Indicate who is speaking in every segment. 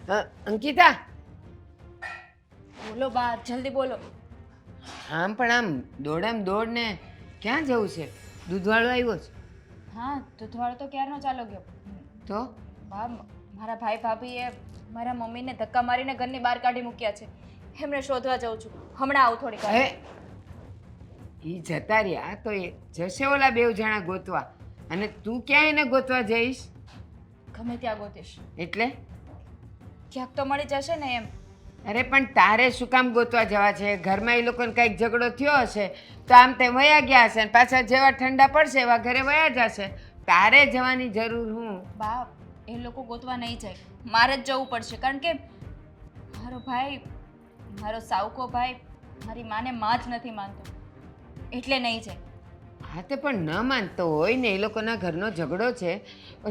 Speaker 1: અંકિતા,
Speaker 2: બોલો બા, જલ્દી બોલો.
Speaker 1: આમ પણ આમ દોડામ દોડ ને ક્યાં જવું છે? દૂધવાળો આવ્યો છે
Speaker 2: હા, દૂધવાળો તો ક્યારનો ચાલો ગયો.
Speaker 1: તો?
Speaker 2: બા, મારા ભાઈ ભાભીએ મારા મમ્મીને ધક્કા મારીને ઘરની બહાર કાઢી મૂક્યા છે. એમને શોધવા જાઉં છું. હમણાં આવું થોડીક વાર.
Speaker 1: હવે ઈ જતા રહ્યા તો એ જશે ઓલા બેવ જણા ગોતવા, અને તું ક્યાં એને ગોતવા જઈશ?
Speaker 2: ગમે ત્યાં ગોતીશ.
Speaker 1: એટલે?
Speaker 2: ક્યાંક તો મળી જશે ને એમ.
Speaker 1: અરે પણ તારે શું કામ ગોતવા જવા છે? ઘરમાં એ લોકોને કંઈક ઝઘડો થયો હશે તો આમ તેમ વયા ગયા હશે, અને પાછા જેવા ઠંડા પડશે એવા ઘરે વયા જશે. તારે જવાની જરૂર હું?
Speaker 2: બા, એ લોકો ગોતવા નહીં જાય, મારે જ જવું પડશે. કારણ કે મારો ભાઈ, મારો સાવકો ભાઈ મારી માને માં જ નથી માનતો, એટલે નહીં જાય.
Speaker 1: હા તે પણ ન માનતો હોય ને, એ લોકોના ઘરનો ઝઘડો છે,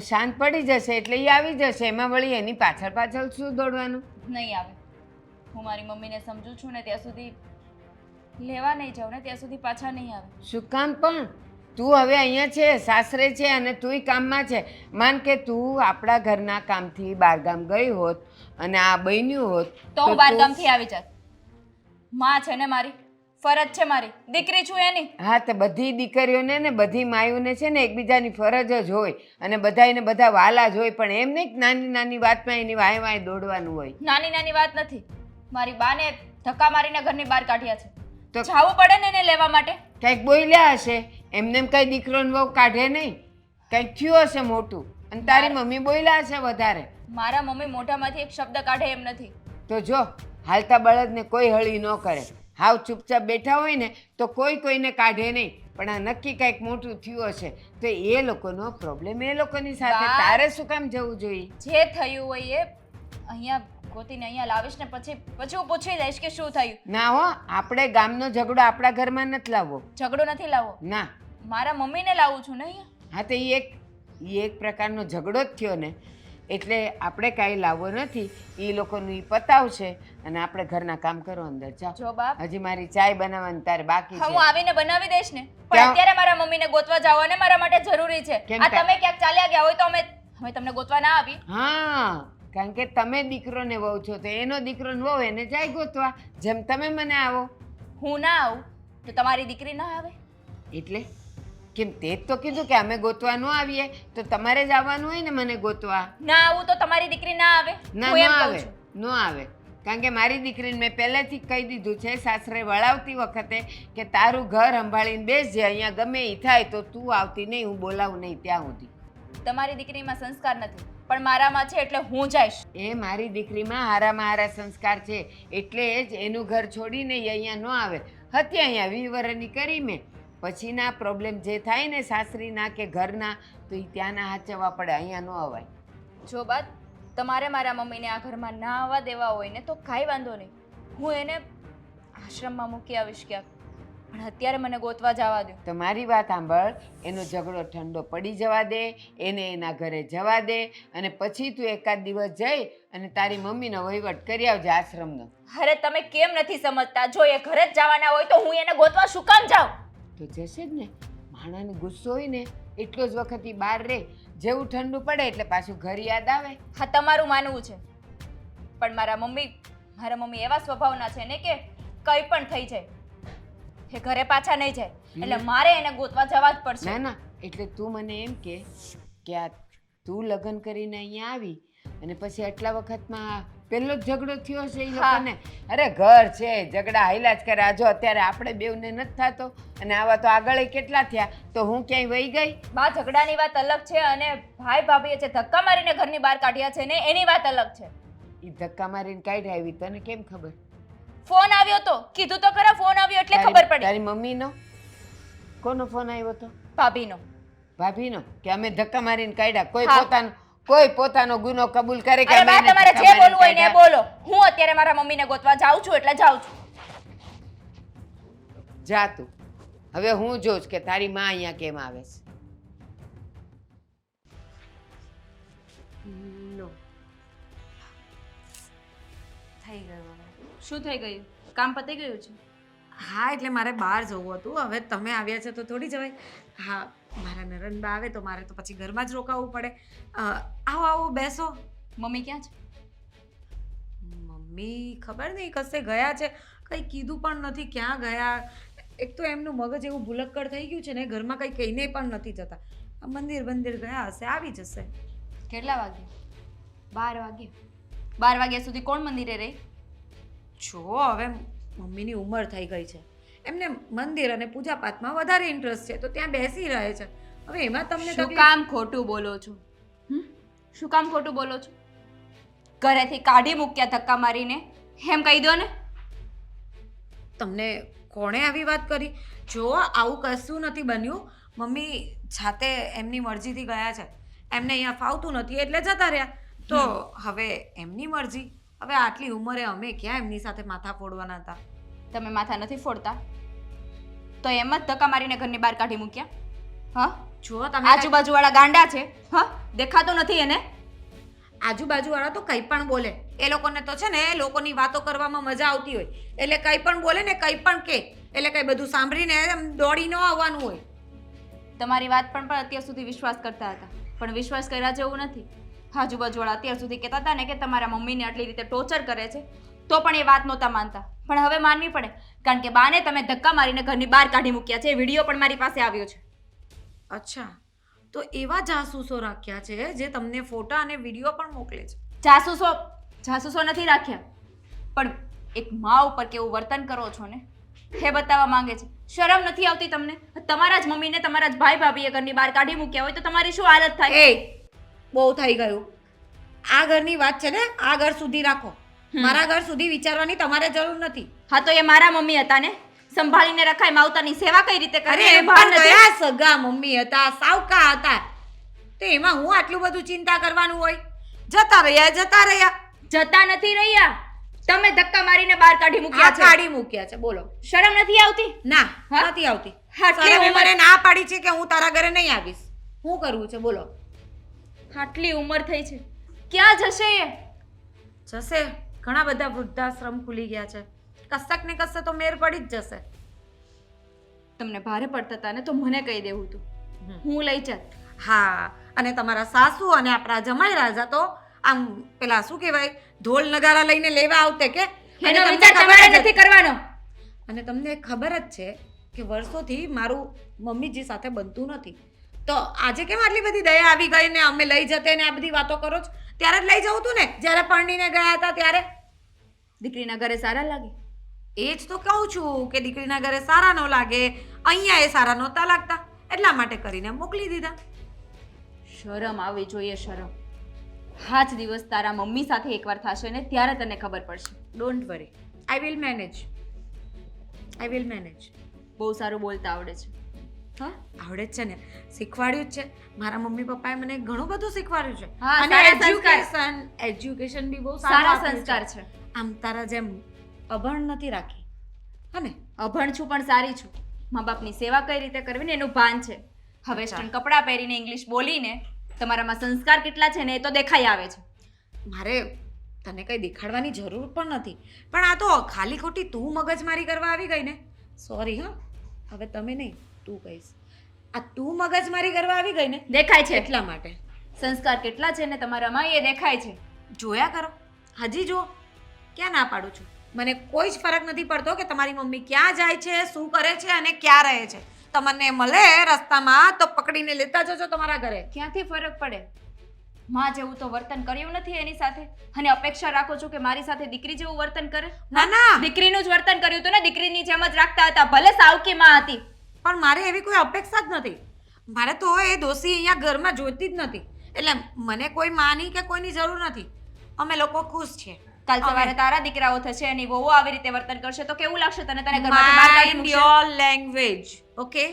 Speaker 1: શાંત પડી જશે એટલે એ આવી જશે. એમાં વળી એની પાછળ પાછળ શું દોડવાનું?
Speaker 2: નહીં આવે. હું મારી મમ્મીને સમજું છું ને ત્યાં સુધી લેવા નહીં જાઉં ને ત્યાં સુધી પાછા નહીં આવે.
Speaker 1: શું કામ પણ? તું હવે અહીંયા છે, સાસરે છે, અને તુંય કામમાં છે. માન કે તું આપણા ઘરના કામથી બહારગામ ગઈ હોત અને આ બન્યું હોત
Speaker 2: તો હું બહારગામથી આવી જાત. માં છે ને મારી, ફરજ છે મારી, દીકરી છું એની.
Speaker 1: હા, તો બધી દીકરીઓને ને બધી માયુને છે ને એકબીજાની ફરજ જ હોય, અને બધાને બધા વાલા જ હોય, પણ એમ નહીં કે નાની નાની વાતમાં એની વાય વાય દોડવાનું હોય.
Speaker 2: નાની નાની વાત નથી. મારી બાને ધક્કા મારીને ઘરની બહાર કાઢ્યા છે,
Speaker 1: તો
Speaker 2: તો જાવું પડે ને એને લેવા માટે.
Speaker 1: કંઈક બોલ્યા હશે, એમને એમ કઈ દીકરોને વહુ કાઢે નહીં. કંઈક થયું હશે મોટું, અને તારી મમ્મી બોલ્યા હશે વધારે.
Speaker 2: મારા મમ્મી મોઢામાંથી એક શબ્દ કાઢે એમ નથી.
Speaker 1: તો જો, હાલતા બળદને કોઈ હળી ન કરે. હાવ ચૂપચાપ બેઠા હોય ને તો કોઈ કોઈને કાઢે નહીં, પણ આ નક્કી કંઈક મોટું થયું હશે તો એ લોકોનો પ્રોબ્લેમ એ લોકોની સાથે.
Speaker 2: બા,
Speaker 1: તારે શું કામ જવું જોઈએ?
Speaker 2: જે થયું હોય એ અહીંયા ગોતીને અહીંયા લાવીશ ને પછી હું પૂછી દઈશ કે શું થયું.
Speaker 1: ના હો, આપણે ગામનો ઝઘડો આપણા ઘરમાં નથી લાવવો.
Speaker 2: ઝઘડો નથી લાવવો.
Speaker 1: ના.
Speaker 2: મારા મમ્મીને લાવું છું ને અહીંયા.
Speaker 1: હા, તો એ એક પ્રકારનો ઝઘડો જ થયો ને, એટલે આપણે કાંઈ લાવવો નથી. એ લોકોનું એ પતાવશે અને આપણે ઘરના કામ કરો. અંદર જાઓ.
Speaker 2: જો બાપ,
Speaker 1: હજી મારી ચાય બનાવવાની તારે બાકી
Speaker 2: હું
Speaker 1: છે.
Speaker 2: આવીને બનાવી દઈશ ને, પણ
Speaker 1: ક્યાં?
Speaker 2: અત્યારે મારા મમ્મીને ગોતવા જાવ અને મારા માટે જરૂરી છે.
Speaker 1: કેમ
Speaker 2: આ
Speaker 1: તા-
Speaker 2: તમે ક્યાંક ચાલ્યા ગયા હોય તો અમે તમને ગોતવા ના આવી.
Speaker 1: હા, કારણ કે તમે દીકરોને વહુ છો તો એનો દીકરોને વહુ એને જાય ગોતવા, જેમ તમે મને આવો.
Speaker 2: હું ના આવું તો તમારી દીકરી ના આવે.
Speaker 1: એટલે કેમ? તે જ તો કીધું કે અમે ગોતવા ન આવીએ, તો તમારે જ આવવાનું હોય ને મને ગોતવા.
Speaker 2: ના આવું તો તમારી દીકરી ના આવે.
Speaker 1: ના,
Speaker 2: હું
Speaker 1: ન
Speaker 2: એમ કહું
Speaker 1: આવે,
Speaker 2: છું.
Speaker 1: ન આવે. કારણ કે મારી દીકરીને મેં પહેલેથી જ કહી દીધું છે સાસરે વળાવતી વખતે કે તારું ઘર સંભાળીને બેસજે, અહીંયા ગમે એ થાય તો તું આવતી નહીં, હું બોલાવું નહીં ત્યાં સુધી.
Speaker 2: તમારી દીકરીમાં સંસ્કાર નથી, પણ મારામાં છે એટલે હું જઈશ.
Speaker 1: એ મારી દીકરીમાં હારામાં હારા સંસ્કાર છે, એટલે જ એનું ઘર છોડીને એ અહીંયા ન આવે. હતી અહીંયા 20 વર્ષની કરી મેં. પછીના પ્રોબ્લેમ જે થાય ને સાસરીના કે ઘરના, તો એ ત્યાંના હાચવવા પડે, અહીંયા ન અવાય.
Speaker 2: જો બાત, તમારે મારા મમ્મીને આ ઘરમાં ના આવવા દેવા હોય ને તો કાંઈ વાંધો નહીં, હું એને આશ્રમમાં મૂકી આવીશ ક્યાંક, પણ અત્યારે મને ગોતવા જવા દો.
Speaker 1: તો મારી વાત સાંભળ, એનો ઝઘડો ઠંડો પડી જવા દે, એને એના ઘરે જવા દે, અને પછી તું એકાદ દિવસ જઈ અને તારી મમ્મીનો વહીવટ કરી આવજે આશ્રમનો.
Speaker 2: અરે તમે કેમ નથી સમજતા? જો એ ઘરે જ જવાના હોય તો હું એને ગોતવા શું કામ જાઉં?
Speaker 1: તો જશે જ ને. માણાને ગુસ્સો હોય ને એટલો જ વખત ઈ બહાર રહે, જેવું ઠંડુ પડે એટલે પાછું ઘર યાદ આવે.
Speaker 2: હા, તમારું માનવું છે, પણ મારા મમ્મી એવા સ્વભાવના છે ને કે કંઈ પણ થઈ જાય એ ઘરે પાછા નહીં જાય, એટલે મારે એને ગોતવા જવા જ પડશે.
Speaker 1: ના ના, એટલે તું મને એમ કે આ તું લગ્ન કરીને અહીંયા આવી અને પછી આટલા વખતમાં પહેલો જ ઝઘડો થયો છે એ લોકોને? અરે ઘર છે, ઝઘડા હાલ્યા જ કરે. આ જો અત્યારે આપણે બેવને નથી થતો, અને આવા તો આગળ કેટલા થયા, તો હું ક્યાંય વહી ગઈ?
Speaker 2: બા, ઝઘડાની વાત અલગ છે અને ભાઈ ભાભીએ જે ધક્કા મારીને ઘરની બહાર કાઢ્યા છે ને એની વાત અલગ છે.
Speaker 1: એ ધક્કા મારીને કાઢી આવી, તને કેમ ખબર?
Speaker 2: ફોન આવ્યો તો, કીધું તો ખરા, ફોન આવ્યો એટલે ખબર પડી.
Speaker 1: તારી મમ્મીનો? કોનો ફોન આવ્યો તો?
Speaker 2: ભાભીનો.
Speaker 1: ભાભીનો? કે અમે ધક્કા મારીને કાઢ્યા? કોઈ
Speaker 2: હા.
Speaker 1: પોતાનો ગુનો કબૂલ કરે કે
Speaker 2: અરે
Speaker 1: અમે
Speaker 2: બા,
Speaker 1: એને
Speaker 2: તમારે
Speaker 1: ધક્કા
Speaker 2: જે બોલવું હોય ને એ
Speaker 1: મારીને કાઢ્યા?
Speaker 2: બોલો. હું અત્યારે મારા મમ્મીને ગોતવા જાઉં છું એટલે જાઉં છું.
Speaker 1: જા તું. હવે હું જોઉં છું કે તારી માં અહીંયા કેમ આવે છે.
Speaker 2: લો, થઈ ગયું. શું થઈ ગયું? કામ પતી ગયું છે?
Speaker 3: હા, એટલે મારે બહાર જવું હતું. હવે તમે આવ્યા છો તો થોડી જવાય. હા, મારા નરનબા આવે તો મારે તો પછી ઘરમાં જ રોકાવું પડે. આવો આવો, બેસો.
Speaker 2: મમ્મી ક્યાં છે?
Speaker 3: મમ્મી ખબર નહીં કશે ગયા છે, કંઈ કીધું પણ નથી ક્યાં ગયા. એક તો એમનું મગજ એવું ભૂલક્કડ થઈ ગયું છે ને, ઘરમાં કંઈ કહીને પણ નથી જતા. આ મંદિર ગયા હશે, આવી જશે.
Speaker 2: કેટલા વાગ્યા? 12 વાગ્યા. 12 વાગ્યા સુધી કોણ મંદિરે રહી?
Speaker 3: જો હવે મમ્મીની ઉંમર થઈ ગઈ છે, એમને મંદિર અને પૂજાપાઠમાં વધારે ઇન્ટરેસ્ટ છે, તો ત્યાં બેસી રહે છે. હવે એમાં તમને
Speaker 2: શું
Speaker 3: તકલીફ-
Speaker 2: કામ ખોટું બોલો છો? શું કામ ખોટું બોલો છો? ઘરેથી કાઢી મૂક્યા ધક્કા મારીને, એમ કહી દો ને.
Speaker 3: તમને કોણે આવી વાત કરી? જો આવું કશું નથી બન્યું. મમ્મી જાતે એમની મરજીથી ગયા છે, એમને અહીંયા ફાવતું નથી એટલે જતા રહ્યા. તો હવે એમની મરજી. હવે આટલી ઉંમરે અમે ક્યાં એમની સાથે માથા ફોડવાના હતા?
Speaker 2: તમે માથા નથી ફોડતા તો એમ જ ધક્કા મારીને ઘરની બહાર કાઢી મૂક્યા? હા,
Speaker 3: જો તમે
Speaker 2: આજુબાજુવાળા ગાંડા છે. હા, દેખાતું નથી એને?
Speaker 3: આજુબાજુવાળા તો કંઈ પણ બોલે. એ લોકોને તો છે ને લોકોની વાતો કરવામાં મજા આવતી હોય, એટલે કંઈ પણ બોલે ને કંઈ પણ કહે, એટલે કંઈ બધું સાંભળીને એમ દોડી ન આવવાનું હોય.
Speaker 2: તમારી વાત પણ અત્યાર સુધી વિશ્વાસ કરતા હતા, પણ વિશ્વાસ કર્યા જેવું નથી. આજુબાજુવાળા અત્યાર સુધી કહેતા હતા ને કે તમારા મમ્મીને આટલી રીતે ટોર્ચર કરે છે, તો પણ એ વાત નહોતા માનતા. પણ હવે માનવી પડે, કારણ કે બાને તમે ધક્કા મારીને ઘરની બહાર કાઢી મૂક્યા છે. એ વિડીયો પણ મારી પાસે આવ્યો છે.
Speaker 3: અચ્છા, તો એવા જાસૂસો રાખ્યા છે જે તમને ફોટા અને વિડીયો પણ મોકલે છે?
Speaker 2: જાસૂસો નથી રાખ્યા, પણ એક મા ઉપર કેવું વર્તન કરો છો ને એ બતાવવા માંગે છે. શરમ નથી આવતી તમને? તમારા જ મમ્મીને તમારા જ ભાઈ ભાભીએ ઘરની બહાર કાઢી મૂક્યા હોય તો તમારી શું હાલત થાય?
Speaker 3: એ બહુ થઈ ગયું. આ ઘરની વાત છે ને આ ઘર સુધી રાખો. મારા ઘર સુધી વિચારવાની તમારે જરૂર નથી.
Speaker 2: હા, તો એ મારા મમ્મી હતા ને, સંભાળીને રખાય. માવતરની સેવા કઈ રીતે કરે
Speaker 3: અરે
Speaker 2: એનું
Speaker 3: એમ
Speaker 2: ભાન
Speaker 3: પણ
Speaker 2: નથી.
Speaker 3: કયા સગા મમ્મી હતા, સાવકા હતા, તો એમાં હું આટલું બધું ચિંતા કરવાનું હોય? જતા રહ્યા.
Speaker 2: જતા નથી રહ્યા, તમે ધક્કા મારીને બહાર કાઢી મૂક્યા છે.
Speaker 3: કાઢી મૂક્યા છે. બોલો,
Speaker 2: શરમ નથી આવતી?
Speaker 3: ના
Speaker 2: હા?
Speaker 3: નથી આવતી.
Speaker 2: આટલી
Speaker 3: સરે
Speaker 2: ઉંમર-
Speaker 3: મને ના પાડી છે કે હું તારા ઘરે નહીં આવીશ. શું કરવું છે બોલો?
Speaker 2: આટલી ઉંમર થઈ છે, ક્યાં જશે એ?
Speaker 3: જશે. ઘણા બધા વૃદ્ધાશ્રમ ખુલી ગયા છે, કશક ને કશે તો મેર પડી જ જશે.
Speaker 2: તમને ભારે પડતા હતા ને તો મને કહી દેવું હતું, હું લઈ જાત.
Speaker 3: હા, અને તમારા સાસુ અને આપણા જમાઈ રાજા તો આમ પેલા શું કહેવાય ઢોલ નગારા લઈને લેવા આવતે કે? અને
Speaker 2: એનો
Speaker 3: તમને
Speaker 2: વિચાર
Speaker 3: ખબર
Speaker 2: તમારે
Speaker 3: જ
Speaker 2: નથી કરવાનો.
Speaker 3: અને તમને ખબર જ છે કે વર્ષોથી મારું મમ્મીજી સાથે બનતું નથી, તો આજે કેમ આટલી બધી દયા આવી ગઈ ને અમે લઈ જતે ને આ બધી વાતો કરો છો? ત્યારે જ લઈ જવું તું ને જ્યારે પરણીને ગયા હતા ત્યારે.
Speaker 2: દીકરીના ઘરે સારા લાગે?
Speaker 3: એ જ તો કહું છું કે દીકરીના ઘરે સારા ન લાગે, અહીંયા એ સારા નહોતા લાગતા, એટલા માટે કરીને મોકલી દીધા.
Speaker 2: શરમ આવવી જોઈએ, શરમ. હા જ દિવસ તારા મમ્મી સાથે એકવાર થશે ને ત્યારે તને ખબર પડશે.
Speaker 3: Don't worry, I will manage.
Speaker 2: બહુ સારું બોલતા આવડે છે.
Speaker 3: હા, આવડે જ છે ને, શીખવાડ્યું જ છે. મારા મમ્મી પપ્પાએ મને ઘણું બધું શીખવાડ્યું છે.
Speaker 2: હા,
Speaker 3: અને
Speaker 2: સારા સંસ્કાર.
Speaker 3: એજ્યુકેશન બી બહુ
Speaker 2: સારા
Speaker 3: આપ્યું છે.
Speaker 2: સંસ્કાર છે.
Speaker 3: આમ તારા જેમ અભણ નથી રાખી, હા ને?
Speaker 2: અભણ છું પણ સારી છું. મા બાપની સેવા કઈ રીતે કરવી ને એનું ભાન છે. હવે વેસ્ટર્ન કપડાં પહેરીને ઇંગ્લિશ બોલીને તમારામાં સંસ્કાર કેટલા છે ને એ તો દેખાઈ આવે છે.
Speaker 3: મારે તને કંઈ દેખાડવાની જરૂર પણ નથી, પણ આ તો ખાલી ખોટી તું મગજમારી કરવા આવી ગઈ ને. સોરી હા, હવે તમે નહીં તું કહીશ. આ તું મગજમારી કરવા આવી ગઈ ને
Speaker 2: દેખાય છે.
Speaker 3: એટલા માટે.
Speaker 2: સંસ્કાર કેટલા છે ને તમારામાં એ દેખાય છે.
Speaker 3: જોયા કરો, હજી જુઓ. ક્યાં ના પાડું છું? મને કોઈ જ ફરક નથી પડતો કે તમારી મમ્મી ક્યાં જાય છે, શું કરે છે અને ક્યાં રહે છે. તમને મળે રસ્તામાં તો પકડીને લેતા જજો તમારા ઘરે.
Speaker 2: ક્યાંથી ફરક પડે? માં જેવું તો વર્તન કર્યું નથી એની સાથે, અને અપેક્ષા રાખો છો કે મારી સાથે દીકરી જેવું વર્તન કરે?
Speaker 3: ના ના,
Speaker 2: દીકરીનું જ વર્તન કર્યું હતું ને, દીકરીની જેમ જ રાખતા હતા, ભલે સાવકી માં હતી.
Speaker 3: પણ મારે એવી કોઈ અપેક્ષા જ નથી. મારે તો એ દોષી અહીંયા ઘરમાં જોઈતી જ નથી, એટલે મને કોઈ માની કે કોઈની જરૂર નથી. અમે લોકો ખુશ છીએ.
Speaker 2: કાલ સવારે તારા દીકરાઓ થશે અને વહુઓ આવી રીતે વર્તન કરશે તો કેવું લાગશે તને? તને ઘરમાંથી બહાર કાઢી
Speaker 3: માઇન્ડ
Speaker 2: મૂકશે.
Speaker 3: Your language, okay?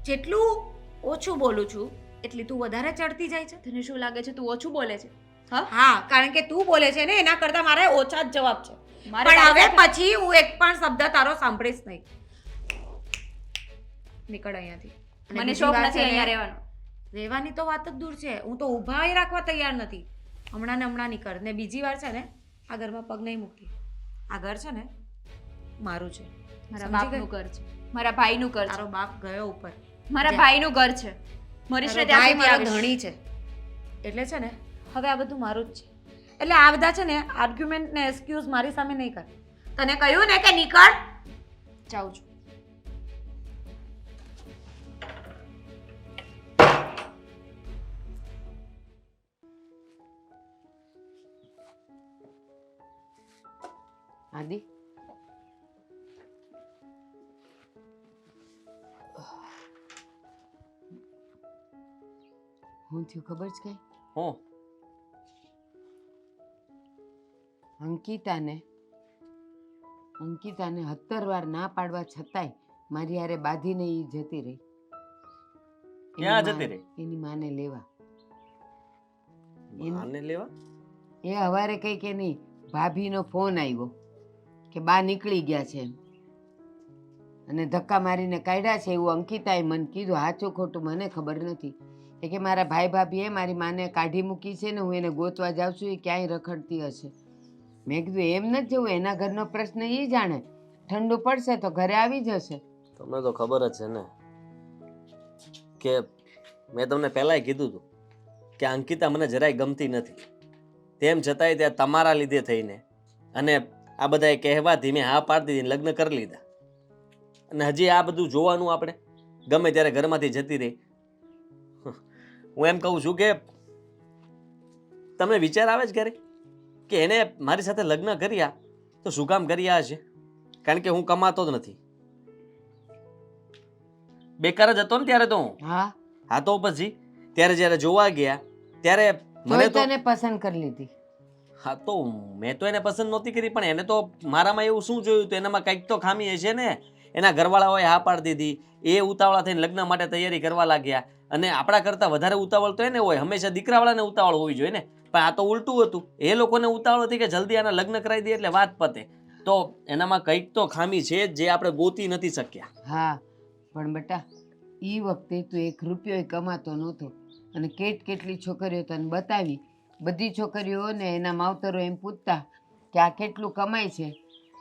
Speaker 3: જેટલું ઓછું બોલું છું એટલી તું વધારે ચડતી જાય છે.
Speaker 2: તને શું લાગે છે તું ઓછું બોલે છે? હા,
Speaker 3: હા, કારણ કે તું બોલે છે ને એના કરતા મારે ઓછા જ જવાબ છે.
Speaker 2: મારે
Speaker 3: પણ હવે
Speaker 2: તારી
Speaker 3: પછી હું એક પણ શબ્દ તારો સાંભળીશ નહીં. નીકળ અહીંયાથી. અને
Speaker 2: મને
Speaker 3: બીજી
Speaker 2: શોખ
Speaker 3: વાત
Speaker 2: નથી
Speaker 3: છે ને,
Speaker 2: અહીંયા રહેવાનો.
Speaker 3: રહેવાની તો વાત જ દૂર છે, હું તો ઊભા રાખવા તૈયાર નથી. હમણાં ને હમણાં નીકળ. ને બીજી વાર છે ને આ ઘરમાં પગ નહીં મૂકી. આ ઘર છે ને મારું છે.
Speaker 2: મારા
Speaker 3: સમજી
Speaker 2: બાપનું
Speaker 3: ગઈ?
Speaker 2: ઘર છે, મારા ભાઈનું ઘર છે,
Speaker 3: તારો બાપ ગયો ઉપર.
Speaker 2: મારા
Speaker 3: જા.
Speaker 2: ભાઈનું ઘર છે. મરીશ ને
Speaker 3: તારો
Speaker 2: ત્યાં
Speaker 3: ભાઈ
Speaker 2: સુધી
Speaker 3: મારો
Speaker 2: આવીશ.
Speaker 3: ધણી છે, એટલે છે ને હવે આ બધું મારું જ છે. એટલે આ બધા છે ને આર્ગ્યુમેન્ટ ને એક્સક્યુઝ મારી સામે નહીં કર. તને કહ્યું ને કે નીકળ.
Speaker 2: જાઉં છું.
Speaker 1: આદિ હું થયું ખબર છે કઈ?
Speaker 4: હું
Speaker 1: અંકિતાને 17 વાર ના પાડવા છતાંય મારી હારે બાંધીને ઈ જતી રહી.
Speaker 4: ક્યાં જતી રહી?
Speaker 1: એની માને લેવા.
Speaker 4: આને લેવા?
Speaker 1: એ હવારે કઈ કે નહીં, ભાભીનો ફોન આવ્યો કે બા નીકળી ગયા છે એમ. અને ધક્કા મારીને કાઢ્યા છે એવું અંકિતાએ મને કીધું. સાચું ખોટું મને ખબર નથી. એ કે મારા ભાઈ ભાભીએ મારી માને કાઢી મૂકી છે ને હું એને ગોતવા જાઉં છું, એ ક્યાંય રખડતી હશે. મેં કીધું એમ નથી જવું, એના ઘરનો પ્રશ્ન એ જાણે. ઠંડુ પડશે તો ઘરે આવી જશે.
Speaker 4: તમને તો ખબર જ છે ને કે મેં તમને પહેલાંય કીધું હતું કે અંકિતા મને જરાય ગમતી નથી. તેમ છતાંય ત્યાં તમારા લીધે થઈને અને આ બધા કહેવાથી મેં હા પાડી દીધી, લગ્ન કરી લીધા. અને હજી આ બધું જોવાનું આપણે? ગમે ત્યારે ઘરમાંથી જતી રહી. હું એમ કહું છું કે તમને વિચાર આવે જ ક્યારે કે એને મારી સાથે લગ્ન કર્યા તો શું કામ કર્યા હશે? કારણ કે હું કમાતો જ નથી, બેકાર જ હતો ને ત્યારે તો હું. હા તો પછી ત્યારે જ્યારે જોવા ગયા ત્યારે મને તો
Speaker 1: તને પસંદ કરી લીધી.
Speaker 4: હા તો મેં તો એને પસંદ નહોતી કરી, પણ એને તો મારામાં એવું શું જોયું તો એનામાં કંઈક તો ખામી હશે ને. એના ઘરવાળાઓએ હા પાડી દીધી, એ ઉતાવળા થઈને લગ્ન માટે તૈયારી કરવા લાગ્યા. અને આપણા કરતાં વધારે ઉતાવળ તો એને હોય, હંમેશા દીકરાવાળાને ઉતાવળ હોવી જોઈએ ને. પણ આ તો ઉલટું હતું, એ લોકોને ઉતાવળ હતી કે જલ્દી આના લગ્ન કરાવી દે એટલે વાત પતે. તો એનામાં કંઈક તો ખામી છે જે આપણે ગોતી નથી શક્યા.
Speaker 1: હા પણ બેટા એ વખતે તું 1 રૂપિયો કમાતો નહોતો અને કેટલી છોકરીઓ તને બતાવી. બધી છોકરીઓને એના માવતરો એમ પૂછતા કે આ કેટલું કમાય છે.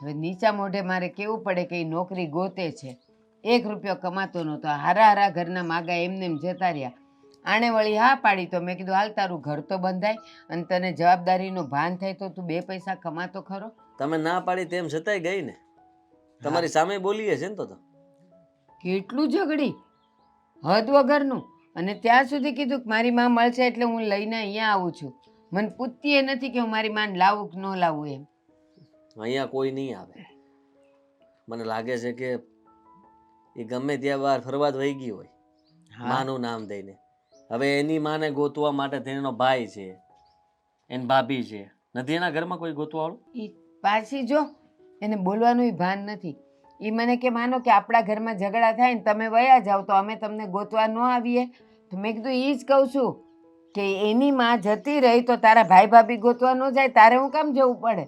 Speaker 1: હવે નીચા મોઢે મારે કેવું પડે કે એ નોકરી ગોતે છે. 1 રૂપિયો કમાતો નહોતો. હારા ઘરના માગા એમને એમ જતા રહ્યા. આણે વળી હા પાડી તો મેં કીધું હાલ તારું ઘર તો બંધાય અને તને જવાબદારીનો ભાન થાય તો તું 2 પૈસા કમાતો ખરો.
Speaker 4: તમે ના પાડી તેમ છતાંય ગઈ ને, તમારી સામે બોલીએ છે ને તો
Speaker 1: કેટલું ઝઘડી, હદ વગરનું. અને ત્યાં સુધી કીધું કે મારી માં મળશે એટલે હું લઈને અહીંયા આવું છું. મને પૂછતી એ નથી કે હું મારી માને લાવું કે ન લાવું એમ.
Speaker 4: અહીંયા કોઈ નહીં આવે. મને લાગે છે કે એ ગમે ત્યાં બહાર ફરવા જ વહી ગઈ હોય માનું નામ દઈને. હવે એની માને ગોતવા માટે તેનો ભાઈ છે, એની ભાભી છે, નથી એના ઘરમાં કોઈ ગોતવાવાળું?
Speaker 1: એ પાછી જો એને બોલવાનું ભાન નથી. એ મને કે માનો કે આપણા ઘરમાં ઝઘડા થાય ને તમે વયા જાઓ તો અમે તમને ગોતવા ન આવીએ. તો મેં કીધું એ જ કહું છું કે એની માં જતી રહી તો તારા ભાઈ ભાભી ગોતવા ન જાય, તારે હું કામ જવું પડે?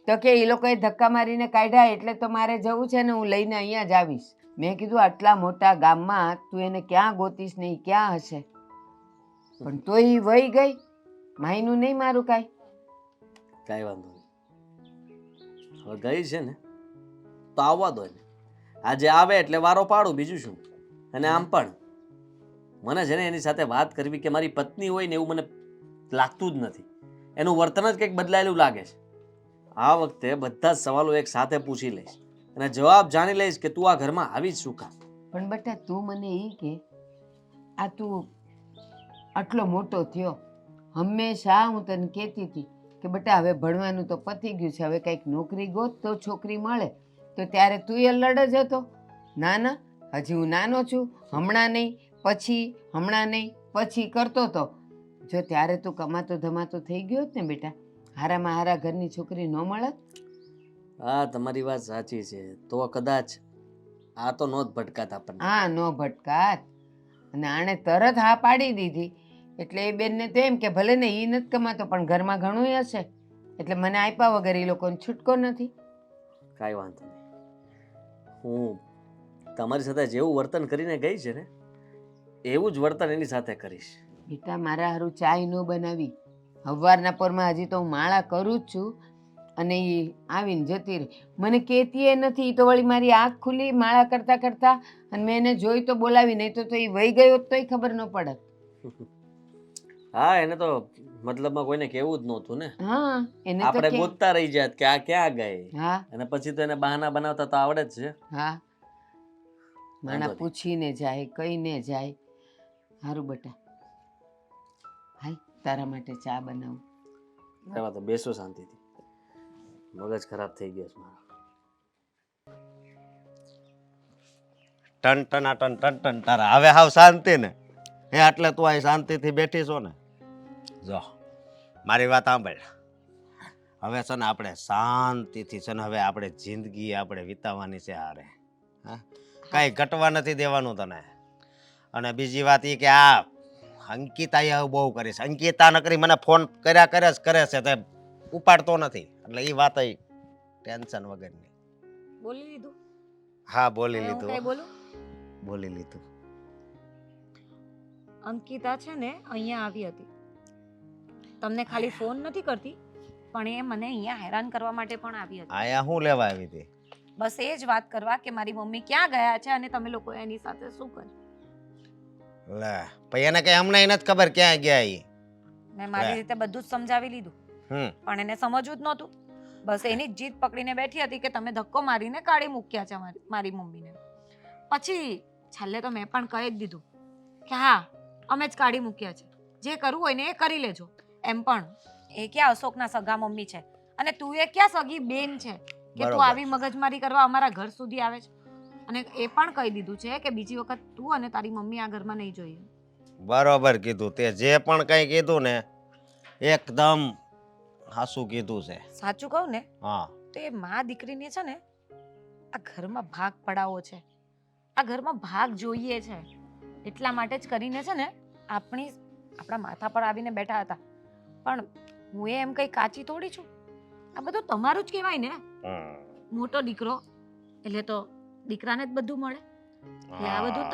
Speaker 1: તો કે એ લોકોએ ધક્કા મારીને કાઢ્યા એટલે તો મારે જવું છે ને હું લઈને અહીંયા જ આવીશ. મેં કીધું આટલા મોટા ગામમાં તું એને ક્યાં ગોતીશ ને એ ક્યાં હશે? પણ તોય એ વહી ગઈ. માયનું નહીં મારું કાંઈ.
Speaker 4: કાંઈ વાંધો નહીં, હવે ગઈ છે ને તો આવવા દો એને. આજે આવે એટલે વારો પાડું, બીજું શું. અને આમ પણ મને છે ને એની સાથે વાત કરવી કે મારી પત્ની હોય ને એવું મને લાગતું જ નથી. એનું વર્તન જ કંઈક બદલાયેલું લાગે છે. આ વખતે બધા જ સવાલો એક સાથે પૂછી લઈશ અને જવાબ જાણી લઈશ કે તું આ ઘરમાં આવી જ શું કામ.
Speaker 1: પણ બેટા તું મને એ કે આ તું આટલો મોટો થયો, હંમેશા હું તને કહેતી હતી કે બેટા હવે ભણવાનું તો પતી ગયું છે, હવે કંઈક નોકરી ગોત તો છોકરી મળે. તો ત્યારે તું એ લડ જ હતો. ના ના હજી હું નાનો છું, હમણાં નહીં પછી, હમણાં નહીં પછી કરતો હતો. જો ત્યારે તું કમાતો ધમાતો થઈ ગયો હોત ને બેટા, હારામાં હારા ઘરની છોકરી ન મળત.
Speaker 4: હા તમારી વાત સાચી છે. તો કદાચ આ તો નો જ ભટકાત આપણને.
Speaker 1: હા નો ભટકાત. અને આણે તરત હા પાડી દીધી એટલે એ બેનને તો એમ કે ભલે ને એ નથી કમાતો પણ ઘરમાં ઘણું હશે એટલે મને આપ્યા વગર એ લોકોને છૂટકો નથી.
Speaker 4: કાંઈ વાંધો નહીં, હું તમારી સાથે જેવું વર્તન કરીને ગઈ છે ને એવું જ વર્તન એની સાથે કરીશ.
Speaker 1: બેટા મારા હારું ચાય ન બનાવી, સવારના પોરમાં હજી તો હું માળા કરું જ છું અને એ આવીને જતી રહી. મને કહેતી એ નથી, તો વળી મારી આંખ ખુલી માળા કરતાં કરતાં અને મેં એને જોઈ તો બોલાવી, નહીં તો એ વહી ગયો તોય ખબર ન પડત.
Speaker 4: હા એને તો મતલબમાં કોઈને કેવું જ નહોતું ને
Speaker 1: હા એને તો
Speaker 4: આપણે
Speaker 1: કે
Speaker 4: ગોતતા રહી જાત કે આ ક્યાં ગઈ
Speaker 1: હા
Speaker 4: અને પછી તો એને બહાના બનાવતા તો આવડે જ છે
Speaker 1: હા
Speaker 4: વાંધો
Speaker 1: માણા
Speaker 4: નહીં.
Speaker 1: પૂછીને જાય કહીને જાય સારું બેટા હાલ તારા માટે ચા બનાવું
Speaker 4: એમાં તો બેસો શાંતિથી મગજ ખરાબ થઈ ગયો છે મારો
Speaker 5: ટન ટના ટન ટન ટન તારા હવે હાવ શાંતિ ને હે એટલે તું અહીં શાંતિથી બેઠી છો ને જો મારી વાત સાંભળ હવે છે ને આપણે શાંતિથી છે ને હવે આપણે જિંદગી આપણે વિતાવવાની છે હારે હા કાંઈ ઘટવા નથી દેવાનું તને અને બીજી વાત એ કે આ અંકિતાએ હવે બહુ કરી છે અંકિતા નકરી મને ફોન કર્યા કરે છે તે ઉપાડતો નથી એટલે એ વાત ટેન્શન વગરની
Speaker 3: બોલી લીધું
Speaker 5: હા બોલી
Speaker 3: હવે હું
Speaker 5: લીધું
Speaker 3: કઈ બોલું
Speaker 5: બોલી લીધું
Speaker 3: અંકિતા છે ને અહીંયા આવી હતી તમને ખાલી ફોન નથી કરતી પણ એ મને અહીંયા હેરાન કરવા માટે પણ આવી હતી
Speaker 5: આયા હું લેવા આવી હતી
Speaker 3: બસ એ જ વાત કરવા કે મારી મમ્મી ક્યાં ગયા છે અને તમે લોકો એની સાથે શું કર્યું
Speaker 5: લે પછી એને કઈ અમને નથી ખબર ક્યાં ગયા ઈ
Speaker 3: મેં મારી
Speaker 5: લે.
Speaker 3: રીતે બધું જ સમજાવી લીધું પણ એને સમજવું જ નહોતું બસ એની જ જીદ પકડીને બેઠી હતી કે તમે ધક્કો મારીને કાઢી મૂક્યા છે મારી મમ્મીને પછી છેલ્લે તો મેં પણ કહી જ દીધું કે હા અમે જ કાઢી મૂક્યા છે જે કરવું હોય ને એ કરી લેજો એમ પણ એ ક્યાં અશોકના સગા મમ્મી છે અને તું એ ક્યાં સગી બેન છે કે તું
Speaker 5: બરોબર.
Speaker 3: આવી મગજમારી કરવા અમારા ઘર સુધી આવે છે અને એ પણ કહી દીધું છે કે બીજી વખત તું અને તારી મમ્મી આ ઘરમાં નહીં જોઈએ
Speaker 5: બરોબર કીધું તે જે પણ કઈ કીધું ને એકદમ હાસું કીધું છે
Speaker 3: સાચું કહું ને
Speaker 5: હા
Speaker 3: તો એ માં દીકરીને છે ને આ ઘરમાં ભાગ પડાવવો છે આ ઘરમાં ભાગ જોઈએ છે એટલા માટે જ કરીને છે ને આપણા માથા પર આવીને બેઠા હતા પણ હું એમ કઈ કાચી થોડી છું આ બધું તમારું જ કહેવાય ને મોટો દીકરો એટલે તો દીકરાને જ બધું મળે એટલે આ બધું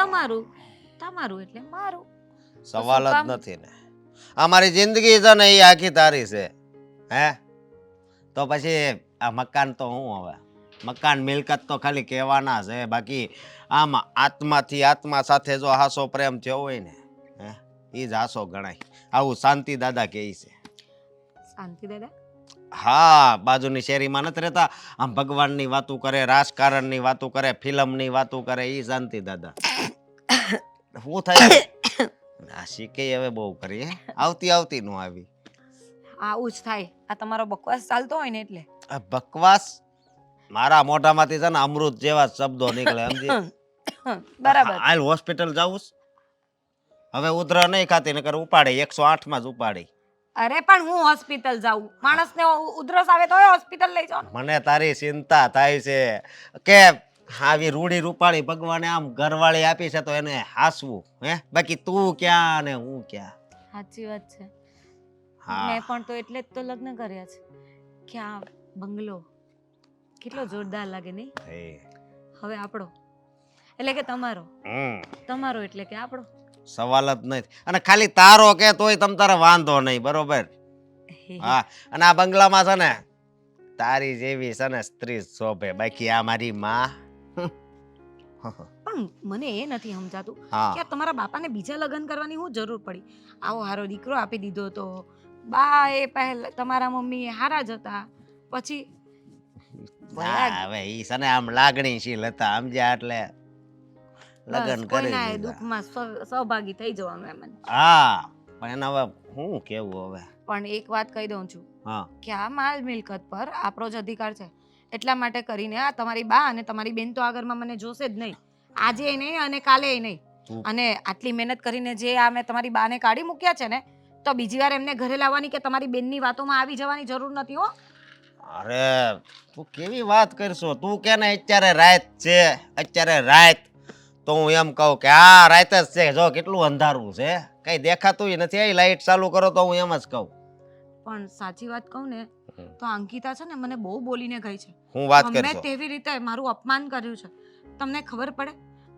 Speaker 3: તમારું એટલે મારું
Speaker 5: સવાલ
Speaker 3: શું
Speaker 5: જ
Speaker 3: કામ?
Speaker 5: નથી ને અમારી જિંદગી છે ને એ આખી તારી છે હે તો પછી આ મકાન તો હું હવે મકાન મિલકત તો ખાલી કહેવાના છે બાકી આમ આત્માથી આત્મા સાથે જો હાસો પ્રેમ થયો હોય ને હે એ જ હાસો ગણાય આવું શાંતિ દાદા કહે છે
Speaker 3: શાંતિ દાદા
Speaker 5: હા બાજુની શેરીમાં નથી રહેતા આમ ભગવાનની વાતો કરે રાજકારણની વાતો કરે ફિલ્મની વાતો કરે એ શાંતિ દાદા શું થાય આ શીખે હવે બહુ કરી હે આવતી નો આવી
Speaker 3: આવું જ થાય આ તમારો બકવાસ ચાલતો હોય ને એટલે
Speaker 5: આ બકવાસ મારા મોઢામાંથી છે ને અમૃત જેવા શબ્દો નીકળે સમજી
Speaker 3: બરાબર
Speaker 5: હાલ હોસ્પિટલ જાવું છે? હવે ઉધરા નહીં ખાતી નકર ઉપાડે 108 માં જ ઉપાડી
Speaker 3: અરે પણ હું હોસ્પિટલ જાઉં માણસને ઉધરસ આવે તો હોસ્પિટલ લઈ જાઓ ને.
Speaker 5: મને તારી ચિંતા થાય છે કે આવી રૂડી રૂપાળી ભગવાને આમ ઘરવાળી આપી છે તો એને હાસવું હે બાકી તું ક્યાં ને હું ક્યાં
Speaker 3: સાચી વાત છે
Speaker 5: હા
Speaker 3: મેં પણ તો એટલે જ તો લગ્ન કર્યા છે કે આ બંગલો કેટલો જોરદાર લાગે નહીં
Speaker 5: હે.
Speaker 3: હવે આપણો એટલે કે
Speaker 5: હમ.
Speaker 3: તમારો એટલે કે આપણો
Speaker 5: સવાલ જ નથી અને ખાલી તારો કે તોય તમ તારે વાંધો નહીં બરોબર હા અને આ બંગલામાં છે ને તારી જેવી છે ને સ્ત્રી શોભે બાકી આ મારી માં
Speaker 3: પણ મને એ નથી સમજાતું
Speaker 5: હા
Speaker 3: કે આ તમારા બાપાને બીજા લગ્ન કરવાની શું જરૂર પડી આવો હારો દીકરો આપી દીધો તો બા એ પહેલા તમારા મમ્મી હારા જ હતા પછી
Speaker 5: ના, હવે ઈ છે ને આમ લાગણીશીલ હતા સમજ્યા એટલે લગ્ન
Speaker 3: બસ
Speaker 5: કરી
Speaker 3: કોઈના
Speaker 5: દીધા
Speaker 3: દુઃખમાં સહભાગી થઈ જવાનું એમ જ.
Speaker 5: હા પણ એને હવે શું કેવું હવે
Speaker 3: પણ એક વાત કહી દઉં છું
Speaker 5: હા
Speaker 3: કે આ માલ મિલકત પર આપણો જ અધિકાર છે એટલા માટે કરીને આ તમારી બા અને તમારી બેન તો આ ઘરમાં મને જોશે જ નહીં આજે નહીં અને કાલે નહીં
Speaker 5: તું-
Speaker 3: અને આટલી મહેનત કરીને જે આ મેં તમારી બાને કાઢી મૂક્યા છે ને તો બીજી વાર એમને ઘરે લાવવાની કે તમારી બેનની વાતોમાં આવી જવાની જરૂર નથી હો
Speaker 5: અરે તું કેવી વાત કરશો તું કે ને અત્યારે રાત છે અત્યારે રાત તો હું એમ કહું કે આ રાત જ છે જો કેટલું અંધારું છે કઈ દેખાતું નથી આ લાઈટ ચાલુ કરો તો હું એમ જ કહું
Speaker 3: પણ સાચી વાત કહું ને તો અંકિતા છે ને મને બહુ બોલીને ગઈ છે
Speaker 5: હું વાત
Speaker 3: ગમે
Speaker 5: કરશો
Speaker 3: તેવી રીતે મારું અપમાન કર્યું છે તમને ખબર પડે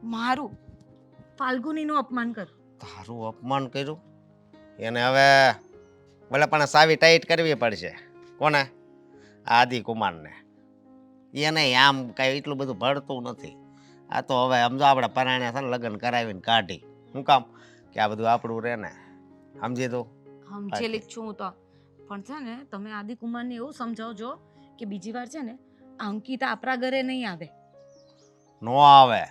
Speaker 3: મારું ફાલ્ગુનીનું અપમાન કર્યું
Speaker 5: તારું અપમાન કર્યું એને હવે ભલે પણ સાવી ટાઈટ કરવી પડશે કોને આદિ કુમારને એને આમ કઈ એટલું બધું ભળતું નથી આ તો હવે સમજો આપણે પરાણે છે ને લગ્ન કરાવીને કાઢી શું કામ કે આ બધું આપણું રહે ને સમજી તું
Speaker 3: સમજેલી જ છું હું તો. પણ છે ને તમે આદિકુમારને એવું સમજાવજો કે બીજી વાર છે ને આ અંકિતા આપણા ઘરે નહીં આવે.
Speaker 5: નો આવે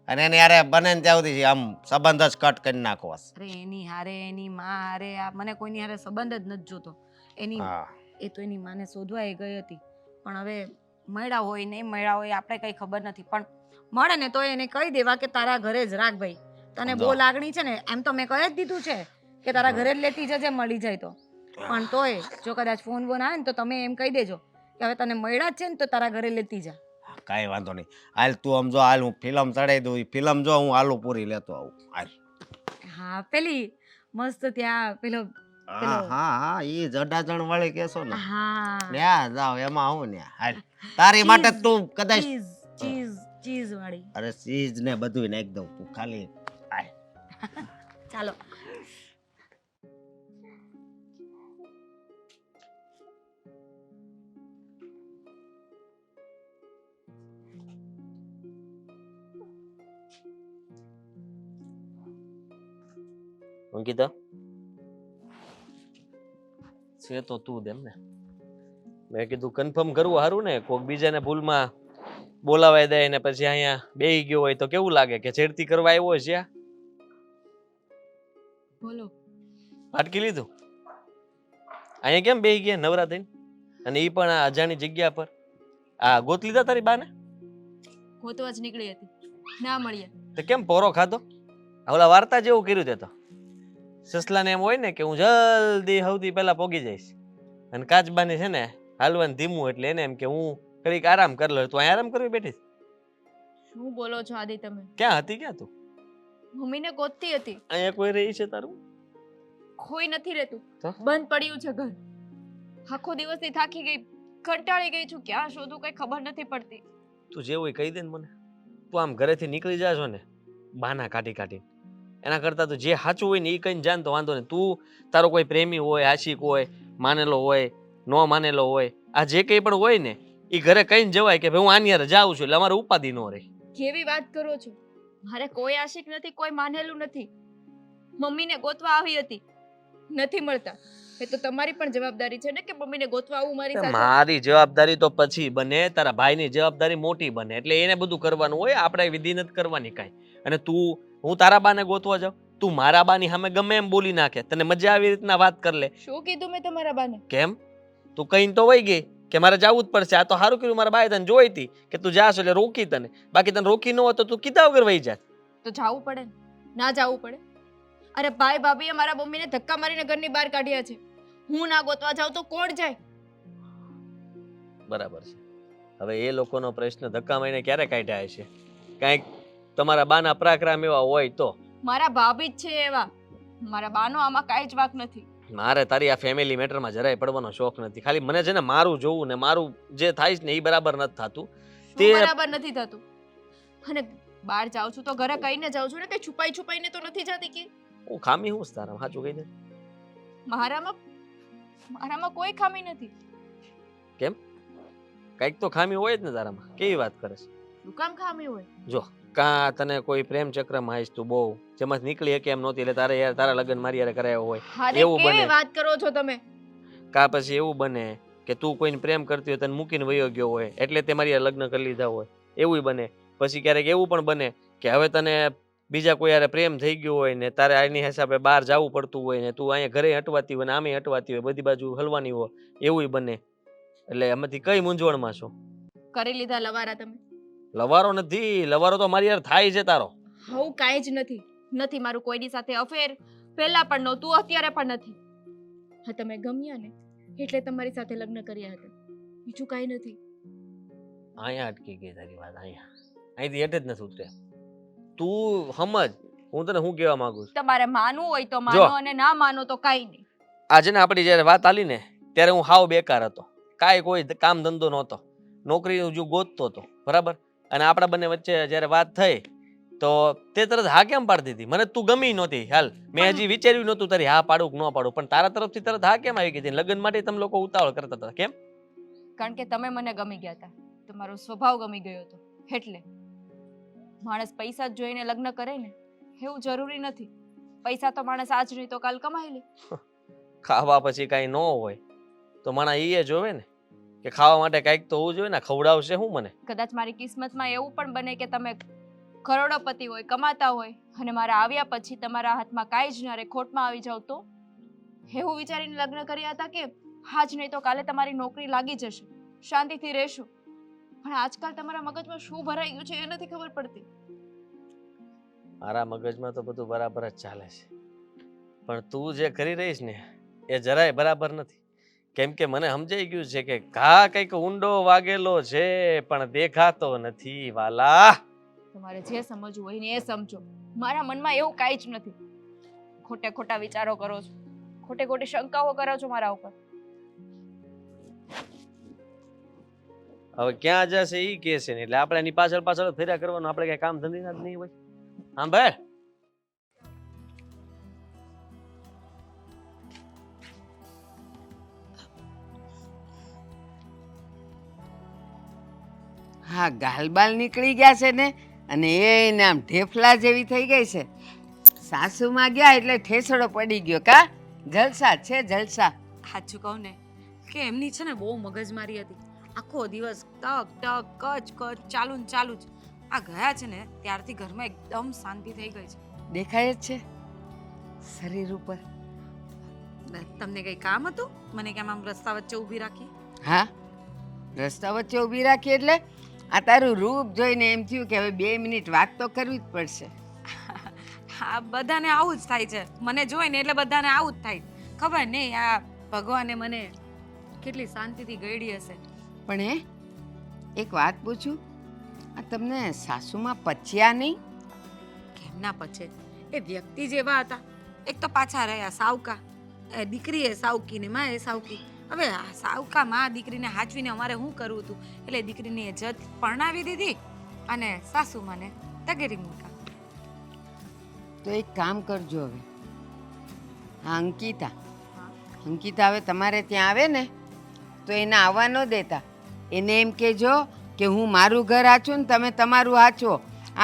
Speaker 5: અને એની હારે બને ને ત્યાં સુધી આમ સંબંધ જ કટ કરી નાખો.
Speaker 3: અરે એની હારે એની માં હારે આ મને કોઈની હારે સંબંધ જ નથી જોતો. એની
Speaker 5: હા
Speaker 3: એ તો એની માને શોધવા એ ગઈ હતી, પણ હવે મળ્યા હોય નહીં મળ્યા હોય આપણે કંઈ ખબર નથી, પણ મળે ને તો એને કહી દેવા કે તારા ઘરે જ રાખ ભાઈ, તને બહુ લાગણી છે ને. એમ તો મેં કહી જ દીધું છે કે તારા ઘરે જ લેતી જજે મળી જાય તો. પણ તોય જો કદાચ ફોન બોન આવે ને તો તમે એમ કહી દેજો કે હવે તને મળ્યા જ છે ને તો તારા ઘરે લેતી જા.
Speaker 5: કાંઈ વાંધો નહીં. હાલ તું આમ જો, હાલ હું ફિલ્મ ચડાવી દઉં. ફિલ્મ જો હું આલુ પૂરી લેતો આવું. હાલ.
Speaker 3: હા પેલી મસ્ત ત્યાં પેલો
Speaker 5: હા હા હા, ઈ જડાજણ વાળી કેસો ને,
Speaker 3: હા
Speaker 5: ત્યાં જાવ એમાં હું ને. હાલ તારી માટે જ તું કદાચ
Speaker 3: ચીઝ ચીઝ ચીઝ વાળી.
Speaker 5: અરે ચીઝ ને બધું નાખી દઉં, તું ખાલી હાલ.
Speaker 3: ચાલો.
Speaker 4: અંકિતા છે તો તું જ એમ ને. મેં કીધું કન્ફર્મ કરવું સારું ને, કોઈક બીજાને ભૂલમાં બોલાવાય દે ને પછી અહીંયા બેહી ગયો હોય તો કેવું લાગે કે છેડતી કરવા આવ્યો છે.
Speaker 2: બોલો.
Speaker 4: ફાટકી લીધું અહીંયા કેમ બેહી ગયા નવરા થઈને, અને ઈ પણ આ અજાણી જગ્યા પર? આ ગોત લીધા તારી બાને?
Speaker 2: ગોતવા જ નીકળી હતી, ના મળ્યા.
Speaker 4: તો કેમ પોરો ખાધો? ઓલા વાર્તા જેવું કર્યું તે તો. સસલાને એમ હોય ને કે હું જલ્દી સૌથી પહેલા પોગી જઈશ, અને કાચબાને છે ને હાલવાનું ધીમું, એટલે એને એમ કે હું કડીક આરામ કરી લઉં. તું અહીંયા આરામ કરવી બેઠી?
Speaker 2: શું બોલો છો આદિ તમે?
Speaker 4: ક્યાં હતી ક્યાં તું?
Speaker 2: મમ્મીને ગોતતી હતી.
Speaker 4: અહીંયા કોઈ રહી છે તારું?
Speaker 2: કોઈ નથી રહેતું,
Speaker 4: તો?
Speaker 2: બંધ પડ્યું છે ઘર. આખો દિવસથી થાકી ગઈ, કંટાળી ગઈ છું, ક્યાં શોધું કઈ ખબર નથી પડતી.
Speaker 4: તું જે હોય કહી દે ને મને. તું આમ ઘરેથી નીકળી જા છો ને બહાના કાઢી કાઢી, એના કરતાં તો જે સાચું હોય ને એ કહીને જાન તો વાંધો નહીં. તું તારો કોઈ પ્રેમી હોય, આશિક હોય, માનેલો હોય, ન માનેલો હોય, આ જે કંઈ પણ હોય ને એ ઘરે કહીને જવાય કે ભાઈ હું આની હારે જાઉં છું, એટલે અમારે ઉપાધિ ન રહે.
Speaker 2: કેવી વાત કરો છો? મારે કોઈ આશિક નથી, કોઈ માનેલું નથી. મમ્મીને ગોતવા આવી હતી, નથી મળતા. એ તો તમારી પણ જવાબદારી છે ને કે મમ્મીને ગોતવા આવું મારી સાથે.
Speaker 4: મારી જવાબદારી તો પછી બને, તારા ભાઈની જવાબદારી મોટી બને, એટલે એને બધું કરવાનું હોય, આપણે વિધિ નથી કરવાની કાંઈ. અને તું, હું તારા બાને ગોતવા જાઉં, તું મારા બાની સામે ગમે એમ બોલી નાખે, તને મજા આવી રીતના વાત કર લે.
Speaker 2: શું કીધું મેં તમારા બાને?
Speaker 4: કેમ? તું કહીને તો વહી ગઈ કે મારે જવું જ પડશે. આ તો સારું કર્યું મારા બાએ તને જોઈ હતી કે તું જાશ એટલે રોકી તને, બાકી તને રોકી ન હોત તો તું કીધા વગર વહી જાત.
Speaker 2: તો જાવું પડે ને, ના જાવું પડે? અરે ભાઈ ભાભીએ મારા મમ્મીને ધક્કા મારીને ઘરની બહાર કાઢ્યા છે. હું ના ગોતવા જાઉં તો કોણ જાય?
Speaker 4: બરાબર છે. હવે એ લોકોનો પ્રશ્ન ધક્કા મારીને ક્યારે કાઢ્યા છે? કાંઈક તમારા બાના પરાક્રમ એવા હોય તો.
Speaker 2: મારા ભાભી જ છે એવા. મારા બાનો આમાં કાંઈ જ વાંક નથી.
Speaker 4: મારે તારી આ ફેમિલી મેટરમાં જરાય પડવાનો શોખ નથી. ખાલી મને છે ને મારું જોવું ને મારું જે થાય છે ને એ બરાબર નથી થતું.
Speaker 2: શું બરાબર નથી થતું? અને બહાર જાઉં છું તો ઘરે કહીને જાઉં છું ને, કઈ છુપાઈ છુપાઈને તો નથી જતી કે?
Speaker 4: હું ખામી હું તારા સાચું કહી દે.
Speaker 2: મારામાં કોઈ ખામી નથી.
Speaker 4: કેમ? કંઈક તો ખામી હોય જ ને તારામાં. કેવી વાત કરે છે?
Speaker 2: શું કામ ખામી હોય?
Speaker 4: જો કાં તને કોઈ પ્રેમ ચક્રમાં આવીશ તું બહુ, જેમાં નીકળી કે એમ નહોતી, એટલે તારે યાર તારા લગ્ન મારી યાર કરાયા હોય
Speaker 2: હાલે
Speaker 4: એવું
Speaker 2: કેવી
Speaker 4: બને.
Speaker 2: વાત કરો છો તમે?
Speaker 4: કાં પછી એવું બને કે તું કોઈને પ્રેમ કરતી હોય, તને મૂકીને વયો ગયો હોય એટલે તે મારી હારે લગ્ન કરી લીધા હોય, એવું બને. પછી ક્યારેક એવું પણ બને કે હવે તને બીજા કોઈ યાર પ્રેમ થઈ ગયો હોય ને તારે આની હિસાબે બહાર જવું પડતું હોય ને તું અહીંયા ઘરે હટવાતી હોય ને આમે હટવાતી હોય, બધી બાજુ હલવાની હોય, એવું બને. એટલે આમાંથી કઈ મૂંઝવણમાં છો?
Speaker 2: કરી લીધા લવારા તમે?
Speaker 4: લવારો નથી, લવારો તો મારી યાર થાય છે તારો.
Speaker 2: હું કાંઈ જ નથી મારું કોઈની સાથે અફેર. પહેલા પણ નહોતું, અત્યારે પણ નથી. હા, તમે ગમ્યા ને એટલે તમારી સાથે લગ્ન કર્યા હતા, બીજું કાંઈ નથી.
Speaker 4: અહીંયા અટકી ગઈ તારી વાત. અહીંથી હેઠ જ નથી ઉતર્યા. તું સમજ, હું તને શું કહેવા માંગુ છું.
Speaker 2: તમારે માનવું હોય તો માનો અને ના માનો તો કાંઈ નહીં.
Speaker 4: આજે ને આપણી જયારે વાત આલી ને ત્યારે હું હાવ બેકાર હતો, કાંઈ કોઈ કામ ધંધો નહોતો, નોકરી જો ગોતતો હતો, બરાબર. અને આપણા બંને વચ્ચે જયારે વાત થઈ તો તે તરત હા કેમ પાડતી હતી? મને તું ગમી નહોતી. હાલ મેં હજી વિચાર્યું નહોતું તારી હા પાડું કે ન પાડું, પણ તારા તરફથી તરત હા કેમ આવી ગઈ હતી? લગ્ન માટે તમે લોકો ઉતાવળ કરતા હતા કેમ?
Speaker 2: કારણ કે તમે મને ગમી ગયા હતા, તમારો સ્વભાવ ગમી ગયો હતો એટલે. માણસ પૈસા જ જોઈને લગ્ન કરે ને એવું જરૂરી નથી. પૈસા તો માણસ આજ નહીં તો કાલ કમાઈ લે.
Speaker 4: ખાવા પછી કાંઈ ન હોય તો માણા એ જોવે ને કે ખાવા માટે કાંઈક તો હોવું જોઈએ ને. ખવડાવશે હું મને?
Speaker 2: કદાચ મારી કિસ્મતમાં એવું પણ બને કે તમે કરોડોપતિ હોય, કમાતા હોય અને મારા આવ્યા પછી તમારા હાથમાં કાંઈ જ ના રહે, ખોટમાં આવી જાવ તો? એવું વિચારીને લગ્ન કર્યા હતા કે આજ નહીં તો કાલે તમારી નોકરી લાગી જશે, શાંતિથી રહેશું? પણ આજકાલ તમારા મગજમાં શું ભરાઈ ગયું છે એ નથી ખબર પડતી.
Speaker 4: મારા મગજમાં તો બધું બરાબર જ ચાલે છે, પણ તું જે કરી રહીશ ને એ જરાય બરાબર નથી. કેમ કે મને સમજાઈ ગયું છે કે ઘા કંઈક ઊંડો વાગેલો છે પણ દેખાતો નથી વાલા.
Speaker 2: તમારે જે સમજવું હોય ને એ સમજો. મારા મનમાં એવું કાંઈ જ નથી. ખોટે ખોટા વિચારો કરો છો, ખોટે ખોટી શંકાઓ કરો છો મારા ઉપર.
Speaker 4: હવે ક્યાં જશે ઈ કહે છે ને એટલે આપણે એની પાછળ પાછળ ફેર્યા કરવાનું. આપણે કઈ કામ ધંધીના જ નહીં હોય. હા ભાઈ,
Speaker 1: હા ગાલબાલ નીકળી ગયા છે ને, અને એને આમ ઢેફલા જેવી થઈ ગઈ છે. સાસુમાં ગયા એટલે ઠેસડો પડી ગયો. કા જલસા છે જલસા.
Speaker 3: સાચું કહું ને કે એમની છે ને બહુ મગજમારી હતી. આખો દિવસ ટક ટક કચ કચ ચાલુ ને ચાલુ જ. આ ગયા છે ને ત્યારથી ઘરમાં એકદમ શાંતિ થઈ ગઈ છે.
Speaker 1: દેખાય જ છે શરીર ઉપર.
Speaker 3: તમને કઈ કામ હતું? મને કેમ આમ રસ્તા વચ્ચે ઊભી રાખી?
Speaker 1: હા, રસ્તા વચ્ચે ઊભી રાખી એટલે આ તારું રૂપ જોઈને એમ થયું કે હવે 2 મિનિટ વાત તો કરવી જ પડશે.
Speaker 3: હા, બધાને આવું જ થાય છે. મને જોઈ ને એટલે બધાને આવું જ થાય. ખબર નહીં આ ભગવાને મને કેટલી શાંતિથી ગયડી હશે.
Speaker 1: પણ એક વાત પૂછું, આ તમને સાસુમાં પચ્યા નહીં?
Speaker 3: કેમ ના પછે? એ વ્યક્તિ જેવા હતા. એક તો પાછા રહ્યા સાવકા. દીકરી એ સાવકી ને માં એ સાવકી. હવે આ સાવકા માં દીકરીને હાચવીને અમારે શું કરવું હતું એટલે દીકરીને જત પરણાવી દીધી અને સાસુ મને તગેરી મૂકા.
Speaker 1: તો એક કામ કરજો હવે. હા અંકિતા હવે તમારે ત્યાં આવે ને તો એને આવવા ન દેતા. એને એમ કહેજો કે હું મારું ઘર હાચું ને તમે તમારું હાચવો.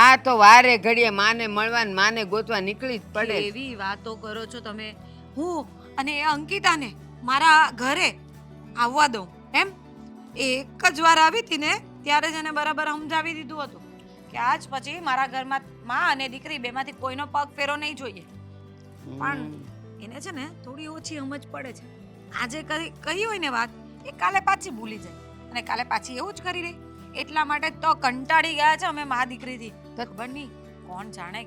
Speaker 1: આ તો વારે ઘડીએ માને મળવા ને માને ગોતવા નીકળી જ પડે.
Speaker 3: એવી વાતો કરો છો તમે. હું અને એ અંકિતાને મારા ઘરે આવવા દઉં એમ? એક જ વાર આવી હતી ને ત્યારે જ એને બરાબર સમજાવી દીધું હતું કે આજ પછી મારા ઘરમાં માં અને દીકરી બેમાંથી કોઈનો પગ ફેરો નહીં જોઈએ. પણ એને છે ને થોડી ઓછી સમજ પડે છે. આજે કહી હોય ને વાત એ કાલે પાછી ભૂલી જાય અને કાલે પાછી એવું જ કરી રહી. એટલા માટે તો કંટાળી ગયા છે અમે મા દીકરીથી. તો ખબર નહીં કોણ જાણે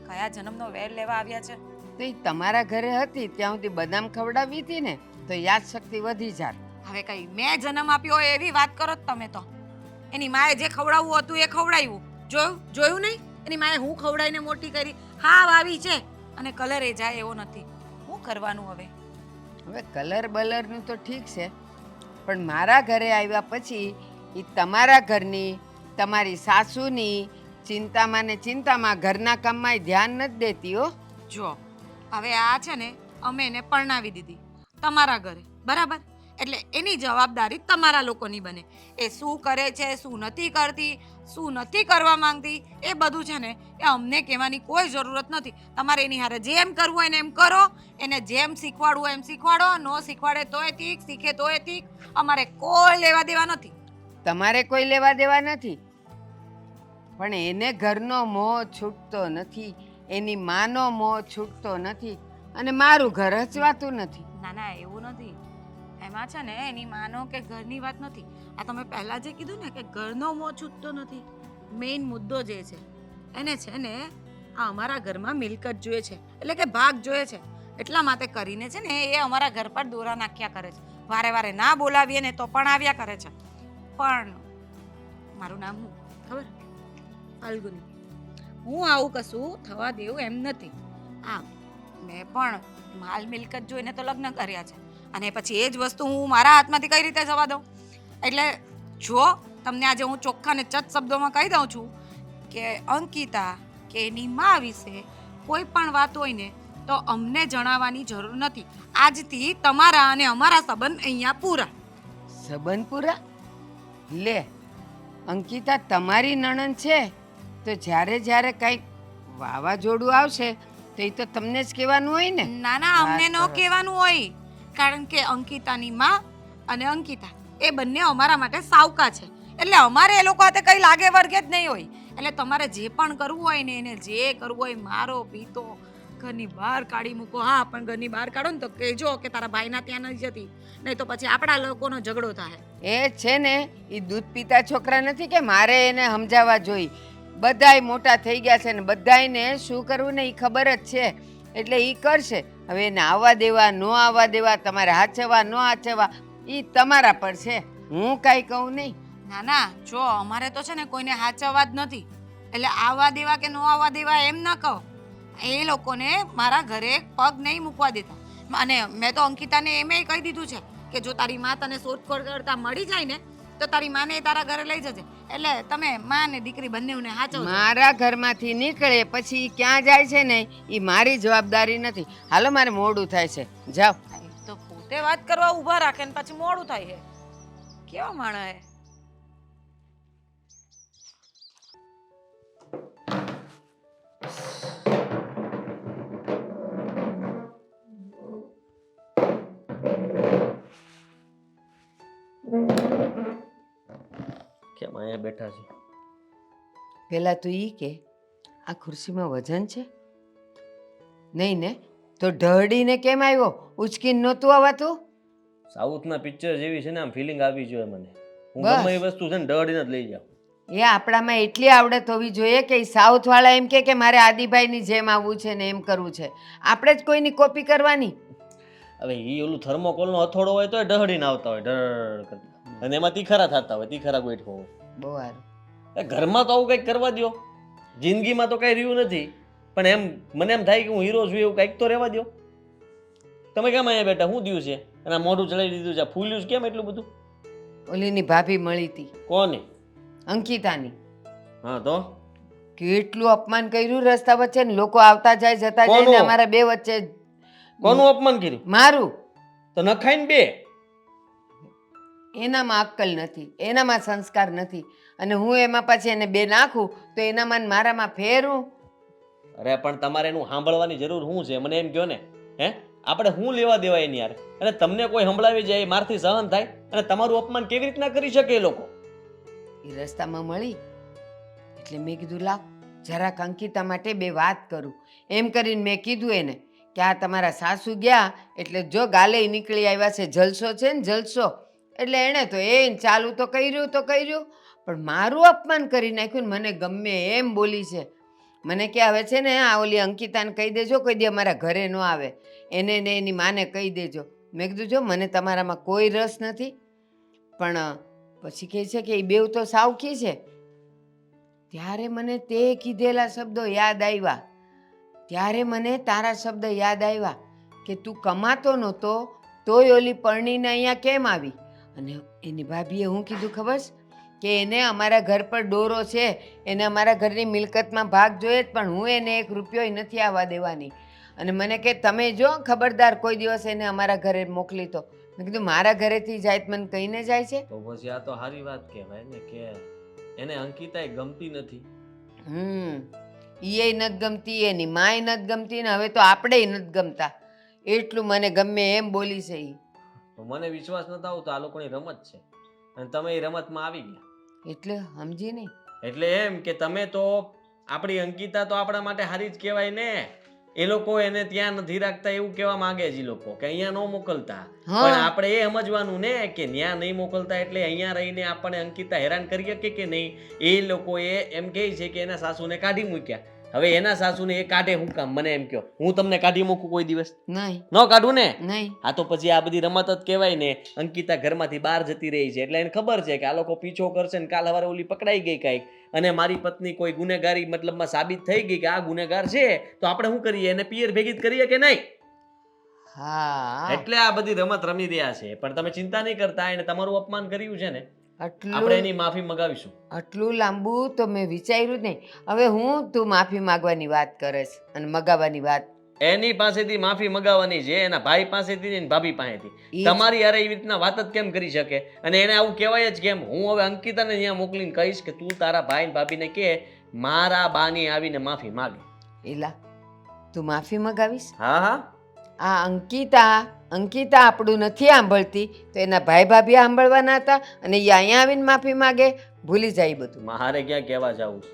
Speaker 3: કયા જન્મનો વેર લેવા આવ્યા છે.
Speaker 1: તો એ તમારા ઘરે હતી ત્યાં સુધી બદામ ખવડાવી હતી ને તો યાદ શક્તિ વધી જાત.
Speaker 3: હવે કઈ મેં જન્મ આપ્યો હોય એવી વાત કરો જ તમે તો. એની માએ જે ખવડાવવું હતું એ ખવડાવ્યું. જોયું નહીં? એની માએ હું ખવડાવીને મોટી કરી. હા આવી છે અને કલર એ જાય એવો નથી. શું કરવાનું હવે?
Speaker 1: હવે કલર બલરનું તો ઠીક છે, પણ મારા ઘરે આવ્યા પછી એ તમારા ઘરની તમારી સાસુની ચિંતામાં ને ચિંતામાં ઘરના કામમાં ધ્યાન નથી દેતી હો.
Speaker 3: જો હવે આ છે ને અમે એને પરણાવી દીધી તમારા ઘરે, બરાબર? એટલે એની જવાબદારી તમારા લોકોની બને. એ શું કરે છે, શું નથી કરતી, શું નથી કરવા માંગતી, એ બધું છે ને એ અમને કહેવાની કોઈ જરૂરત નથી. તમારે એની હારે જેમ કરવું હોય ને એમ કરો. એને જેમ શીખવાડવું હોય એમ શીખવાડો. ન શીખવાડે તોય ઠીક, શીખે તોય ઠીક. અમારે કોઈ લેવા દેવા નથી.
Speaker 1: તમારે કોઈ લેવા દેવા નથી, પણ એને ઘરનો મોહ છૂટતો નથી, એની માનો મોહ છૂટતો નથી, અને મારું ઘર હચવાતું નથી.
Speaker 3: ના ના એવું નથી. એમાં છે ને એની માનો કે ઘરની વાત નથી. આ તમે પહેલા જે કીધું ને કે ઘરનો મોહ છૂટતો નથી, મેઇન મુદ્દો જે છે એને છે ને આ અમારા ઘરમાં મિલકત જોઈએ છે, એટલે કે ભાગ જોઈએ છે. એટલા માટે કરીને છે ને એ અમારા ઘર પર દોરા નાખ્યા કરે છે. વારે વારે ના બોલાવીએ ને તો પણ આવ્યા કરે છે. પણ મારું નામ હું ખબર? ફાલ્ગુની. હું આવું કશું થવા દેવું એમ નથી. હા, મેં પણ માલ મિલકત જોઈને તો લગ્ન કર્યા છે અને પછી એ જ વસ્તુ હું મારા હાથમાંથી કઈ રીતે જવા દઉં? એટલે જો તમને આજે હું ચોખ્ખા ને ચટ શબ્દોમાં કહી દઉં છું કે અંકિતા કે એની મા વિશે કોઈ પણ વાત હોય ને તો અમને જણાવવાની જરૂર નથી. આજથી તમારા અને અમારા સંબંધ અહીંયા પૂરા.
Speaker 1: સંબંધપુરા લે અંકિતા તમારી નણંદ છે તો જ્યારે જ્યારે કંઈક વાવાઝોડું આવશે તો એ તો તમને જ કહેવાનું હોય ને.
Speaker 3: ના ના અમને ન કહેવાનું હોય. કારણ કે અંકિતાની માં અને અંકિતા એ બંને અમારા માટે સાવકા છે. એટલે અમારે એ લોકો હાથે કંઈ લાગે વર્ગે જ નહીં હોય. એટલે તમારે જે પણ કરવું હોય ને એને જે કરવું હોય મારો પીતો ઘરની બહાર કાઢી મૂકો. હા, પણ ઘરની બહાર કાઢો ને તો કહેજો કે તારા ભાઈના ત્યાં નથી જતી, નહીં તો પછી આપણા લોકોનો ઝઘડો થાય.
Speaker 1: એ છે ને એ દૂધ પીતા છોકરા નથી કે મારે એને સમજાવવા જોઈ. બધાય મોટા થઈ ગયા છે ને બધાયને શું કરવું ને એ ખબર જ છે, એટલે એ કરશે. હવે એને આવવા દેવા ન આવવા દેવા, તમારે હાચવવા ન હાચવવા એ તમારા પર છે. હું કાંઈ કહું નહીં.
Speaker 3: ના ના, જો અમારે તો છે ને કોઈને હાચવવા જ નથી. એટલે આવવા દેવા કે ન આવવા દેવા એમ ન કહો. એ લોકોને મારા ઘરે પગ નહીં મૂકવા દેતા. અને મેં તો અંકિતાને એમેય કહી દીધું છે કે જો તારી માં તને શોધખોળ કરતા મળી જાય ને તો તારી માને તારા ઘરે લઈ જજે. એટલે તમે માં ને દીકરી બંનેને હાચવજો.
Speaker 1: મારા ઘરમાંથી નીકળે પછી ઈ ક્યાં જાય છે ને એ મારી જવાબદારી નથી. હાલો, મારે મોડું થાય છે, જાઓ.
Speaker 3: તો પોતે વાત કરવા ઊભા રાખે ને પછી મોડું થાય છે. કેવા માણસ હે.
Speaker 4: કેમ અહીંયા બેઠા છે?
Speaker 1: પેલા તું ઈ કે આ ખુરશીમાં વજન છે નહીં ને? તો ઢળીને કેમ આવ્યો? ઉચકીને નહોતું આવાતું?
Speaker 4: સાઉથના પિક્ચર જેવી છે ને આમ ફિલિંગ આવી જોઈએ મને. હું
Speaker 1: બસ.
Speaker 4: ગમે એ વસ્તુ છે ને દોડીને જ લઈ જાઉં.
Speaker 1: એ આપણામાં એટલી આવડત હોવી જોઈએ કે સાઉથ વાળા એમ કે મારે આદિભાઈની જેમ આવવું છે ને એમ કરવું છે. આપણે જ કોઈની કોપી કરવાની.
Speaker 4: હવે એ ઓલું થર્મોકોલનો હથોડો હોય તો દોડીને આવતા હોય ઢળ કરતા, અને એમાં તીખરા થતા હોય, તીખરા ગોઠવો હોય.
Speaker 1: બહુ સારું.
Speaker 4: ઘરમાં તો આવું કંઈક કરવા દો. જિંદગીમાં તો કંઈ રહ્યું નથી, પણ એમ મને એમ થાય કે હું હીરો છું એવું કંઈક તો રહેવા દો. તમે કેમ અહીંયા બેઠા? શું થયું છે? અને આ મોઢું ચડાવી દીધું છે, ફૂલ્યું છે કેમ એટલું બધું?
Speaker 1: ઓલીની ભાભી મળી હતી,
Speaker 4: કોને?
Speaker 1: અંકિતાની.
Speaker 4: હા તો
Speaker 1: કેટલું અપમાન કર્યું રસ્તા વચ્ચે ને લોકો આવતા જાય જતા જાય ને
Speaker 4: કોનું?
Speaker 1: અમારા બે વચ્ચે.
Speaker 4: કોનું અપમાન કર્યું?
Speaker 1: મારું.
Speaker 4: તો નખાઈને બે.
Speaker 1: એનામાં અક્કલ નથી, એનામાં સંસ્કાર નથી, અને હું એમાં પાછી એને બે નાખું તો એનામાં ને મારામાં ફેરું.
Speaker 4: અરે પણ તમારે એનું સાંભળવાની જરૂર શું છે? મને એમ કહો ને. હે, આપણે શું લેવા દેવાય એની યાર? અને તમને કોઈ સંભળાવી જાય મારથી સહન થાય, અને તમારું અપમાન કેવી રીતના કરી શકે એ લોકો?
Speaker 1: એ રસ્તામાં મળી એટલે મેં કીધું લાવ જરાક અંકિતા માટે બે વાત કરું. એમ કરીને મેં કીધું એને કે આ તમારા સાસુ ગયા એટલે જો ગાલે નીકળી આવ્યા છે, જલસો છે ને જલસો. એટલે એણે તો એ ચાલુ તો કર્યું, પણ મારું અપમાન કરી નાખ્યું ને મને ગમે એમ બોલી છે. મને કે હવે છે ને આ ઓલી અંકિતાને કહી દેજો કોઈ દી અમારા ઘરે ન આવે, એને ને એની માને કહી દેજો. મેં કીધું જો મને તમારામાં કોઈ રસ નથી, પણ પછી કહે છે કે એ બેવ તો સાવકી છે. ત્યારે મને તે કીધેલા શબ્દો યાદ આવ્યા, ત્યારે મને તારા શબ્દ યાદ આવ્યા કે તું કમાતો નહોતો તોય ઓલી પરણીને અહીંયા કેમ આવી. અને એની ભાભીએ હું કીધું ખબર છે? કે એને અમારા ઘર પર ડોરો છે, એને અમારા ઘરની મિલકતમાં ભાગ જોઈએ જ, પણ હું એને 1 રૂપિયો નથી આવવા દેવાની. અને મને કે તમે જો ખબરદાર કોઈ દિવસ એને અમારા ઘરે મોકલી તો. મેં કીધું મારા ઘરેથી જાય તો મને કહીને જાય છે.
Speaker 4: તો પછી આ તો સારી વાત કહેવાય ને કે એને અંકિતા ગમતી નથી.
Speaker 1: ઈ નથી ગમતી, એની માય નથી ગમતી, ને હવે તો આપણે નથી ગમતા. એટલું મને ગમે એમ બોલી છે ઈ.
Speaker 4: તો મને વિશ્વાસ નતો આવતો આ લોકોની રમત છે, અને તમે એ રમતમાં આવી ગયા.
Speaker 1: એટલે સમજી નહીં.
Speaker 4: એટલે એમ કે તમે તો આપણી અંકિતા તો આપણા માટે હારી જ કહેવાય ને. એ લોકો એને ત્યાં નથી રાખતા એવું કહેવા માંગે છે. એ લોકો કે અહીંયા ન મોકલતા, પણ આપણે એ સમજવાનું ને કે ત્યાં નહીં મોકલતા એટલે અહીંયા રહીને આપણે અંકિતા હેરાન કરીએ કે નહીં. એ લોકો એમ કહે છે કે એના સાસુને કાઢી મૂક્યા. હવે એના સાસુને એ કાઢે શું કામ? મને એમ કહો, હું તમને કાઢી મૂકું કોઈ દિવસ?
Speaker 1: નહીં
Speaker 4: ન કાઢું ને.
Speaker 1: નહીં.
Speaker 4: આ તો પછી આ બધી રમત જ કહેવાય ને. અંકિતા ઘરમાંથી બહાર જતી રહી છે એટલે એને ખબર છે કે આ લોકો પીછો કરશે ને કાલ સવારે ઓલી પકડાઈ ગઈ કાંઈક, અને મારી પત્ની કોઈ ગુનેગારી મતલબમાં સાબિત થઈ ગઈ કે આ ગુનેગાર છે, તો આપણે શું કરીએ? એને પિયર ભેગી જ કરીએ કે નહીં?
Speaker 1: હા,
Speaker 4: એટલે આ બધી રમત રમી રહ્યા છે. પણ તમે ચિંતા નહીં કરતા, એને તમારું અપમાન કર્યું છે ને, આપણે
Speaker 1: આટલું
Speaker 4: એની માફી મગાવીશું.
Speaker 1: આટલું લાંબુ તો મેં વિચાર્યું જ નહીં. હવે હું તું માફી માંગવાની વાત કરે છે અને મગાવવાની વાત.
Speaker 4: એની પાસેથી માફી મગાવવાની છે, એના ભાઈ પાસેથી ને ભાભી પાસેથી.
Speaker 1: ઈ જ.
Speaker 4: તમારી યાર એવી રીતના વાત જ કેમ કરી શકે? અને એને આવું કહેવાય જ કેમ? હું હવે અંકિતાને અહીંયા મોકલીને કહીશ કે તું તારા ભાઈ ને ભાભીને કે મારા બાની આવીને માફી માગે.
Speaker 1: એલા તું માફી મગાવીશ?
Speaker 4: હા હા,
Speaker 1: આ અંકિતા આપણું નથી સાંભળતી તો એના ભાઈ ભાભી સાંભળવાના હતા અને એ અહીંયા આવીને માફી માગે. ભૂલી જાય બધું.
Speaker 4: મારે ક્યાં કહેવા જાવું છે?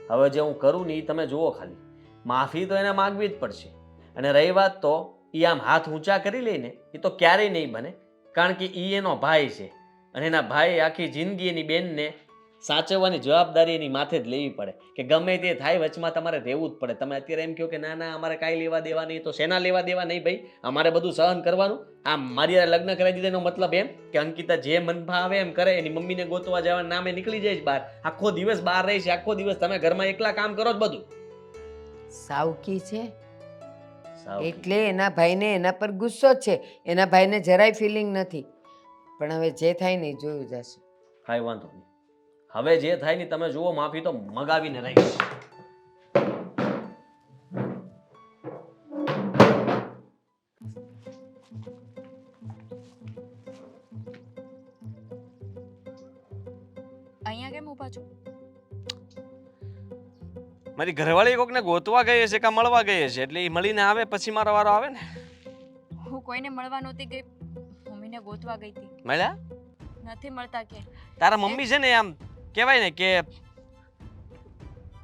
Speaker 4: હવે જે હું કરું ને એ તમે જુઓ ખાલી. માફી તો એને માગવી જ પડશે. અને રહી વાત તો એ આમ હાથ ઊંચા કરી લઈને એ તો ક્યારેય નહીં બને, કારણ કે એ એનો ભાઈ છે અને એના ભાઈ આખી જિંદગી એની બેનને સાચવવાની જવાબદારી એની માથે જ લેવી પડે કે ગમે તે થાય વચમાં તમારે રહેવું જ પડે. તમે અત્યારે એમ કહો કે ના ના અમારે કાંઈ લેવા દેવા નહીં, તો શેના લેવા દેવા નહીં ભાઈ? અમારે બધું સહન કરવાનું. આમ મારી હારે લગ્ન કરાવી દીધા એનો મતલબ એમ કે અંકિતા જે મનમાં આવે એમ કરે, એની મમ્મીને ગોતવા જવાના નામે નીકળી જાય બહાર, આખો દિવસ બહાર રહી છે, આખો દિવસ તમે ઘરમાં એકલા કામ કરો જ બધું.
Speaker 1: સાવકી છે
Speaker 4: સાવ
Speaker 1: એટલે એના ભાઈને એના પર ગુસ્સો છે. એના ભાઈને જરાય ફિલિંગ નથી. પણ હવે જે થાય ને એ જોયું જશે.
Speaker 4: કાંઈ વાંધો નહીં. હવે જે થાય ને તમે જુઓ, માફી તો મગાવીને રહી છે.
Speaker 2: અહીંયા કેમ ઊભા છો?
Speaker 4: મારી ઘરવાળી કોકને ગોતવા ગઈ છે કે મળવા ગઈ છે, એટલે એ મળીને આવે પછી મારો વારો આવે ને.
Speaker 2: હું કોઈને મળવા નહોતી ગઈ, મમ્મીને ગોતવા ગઈ હતી.
Speaker 4: મળ્યા?
Speaker 2: નથી મળતા કે
Speaker 4: તારા મમ્મી છે ને આમ કહેવાય ને કે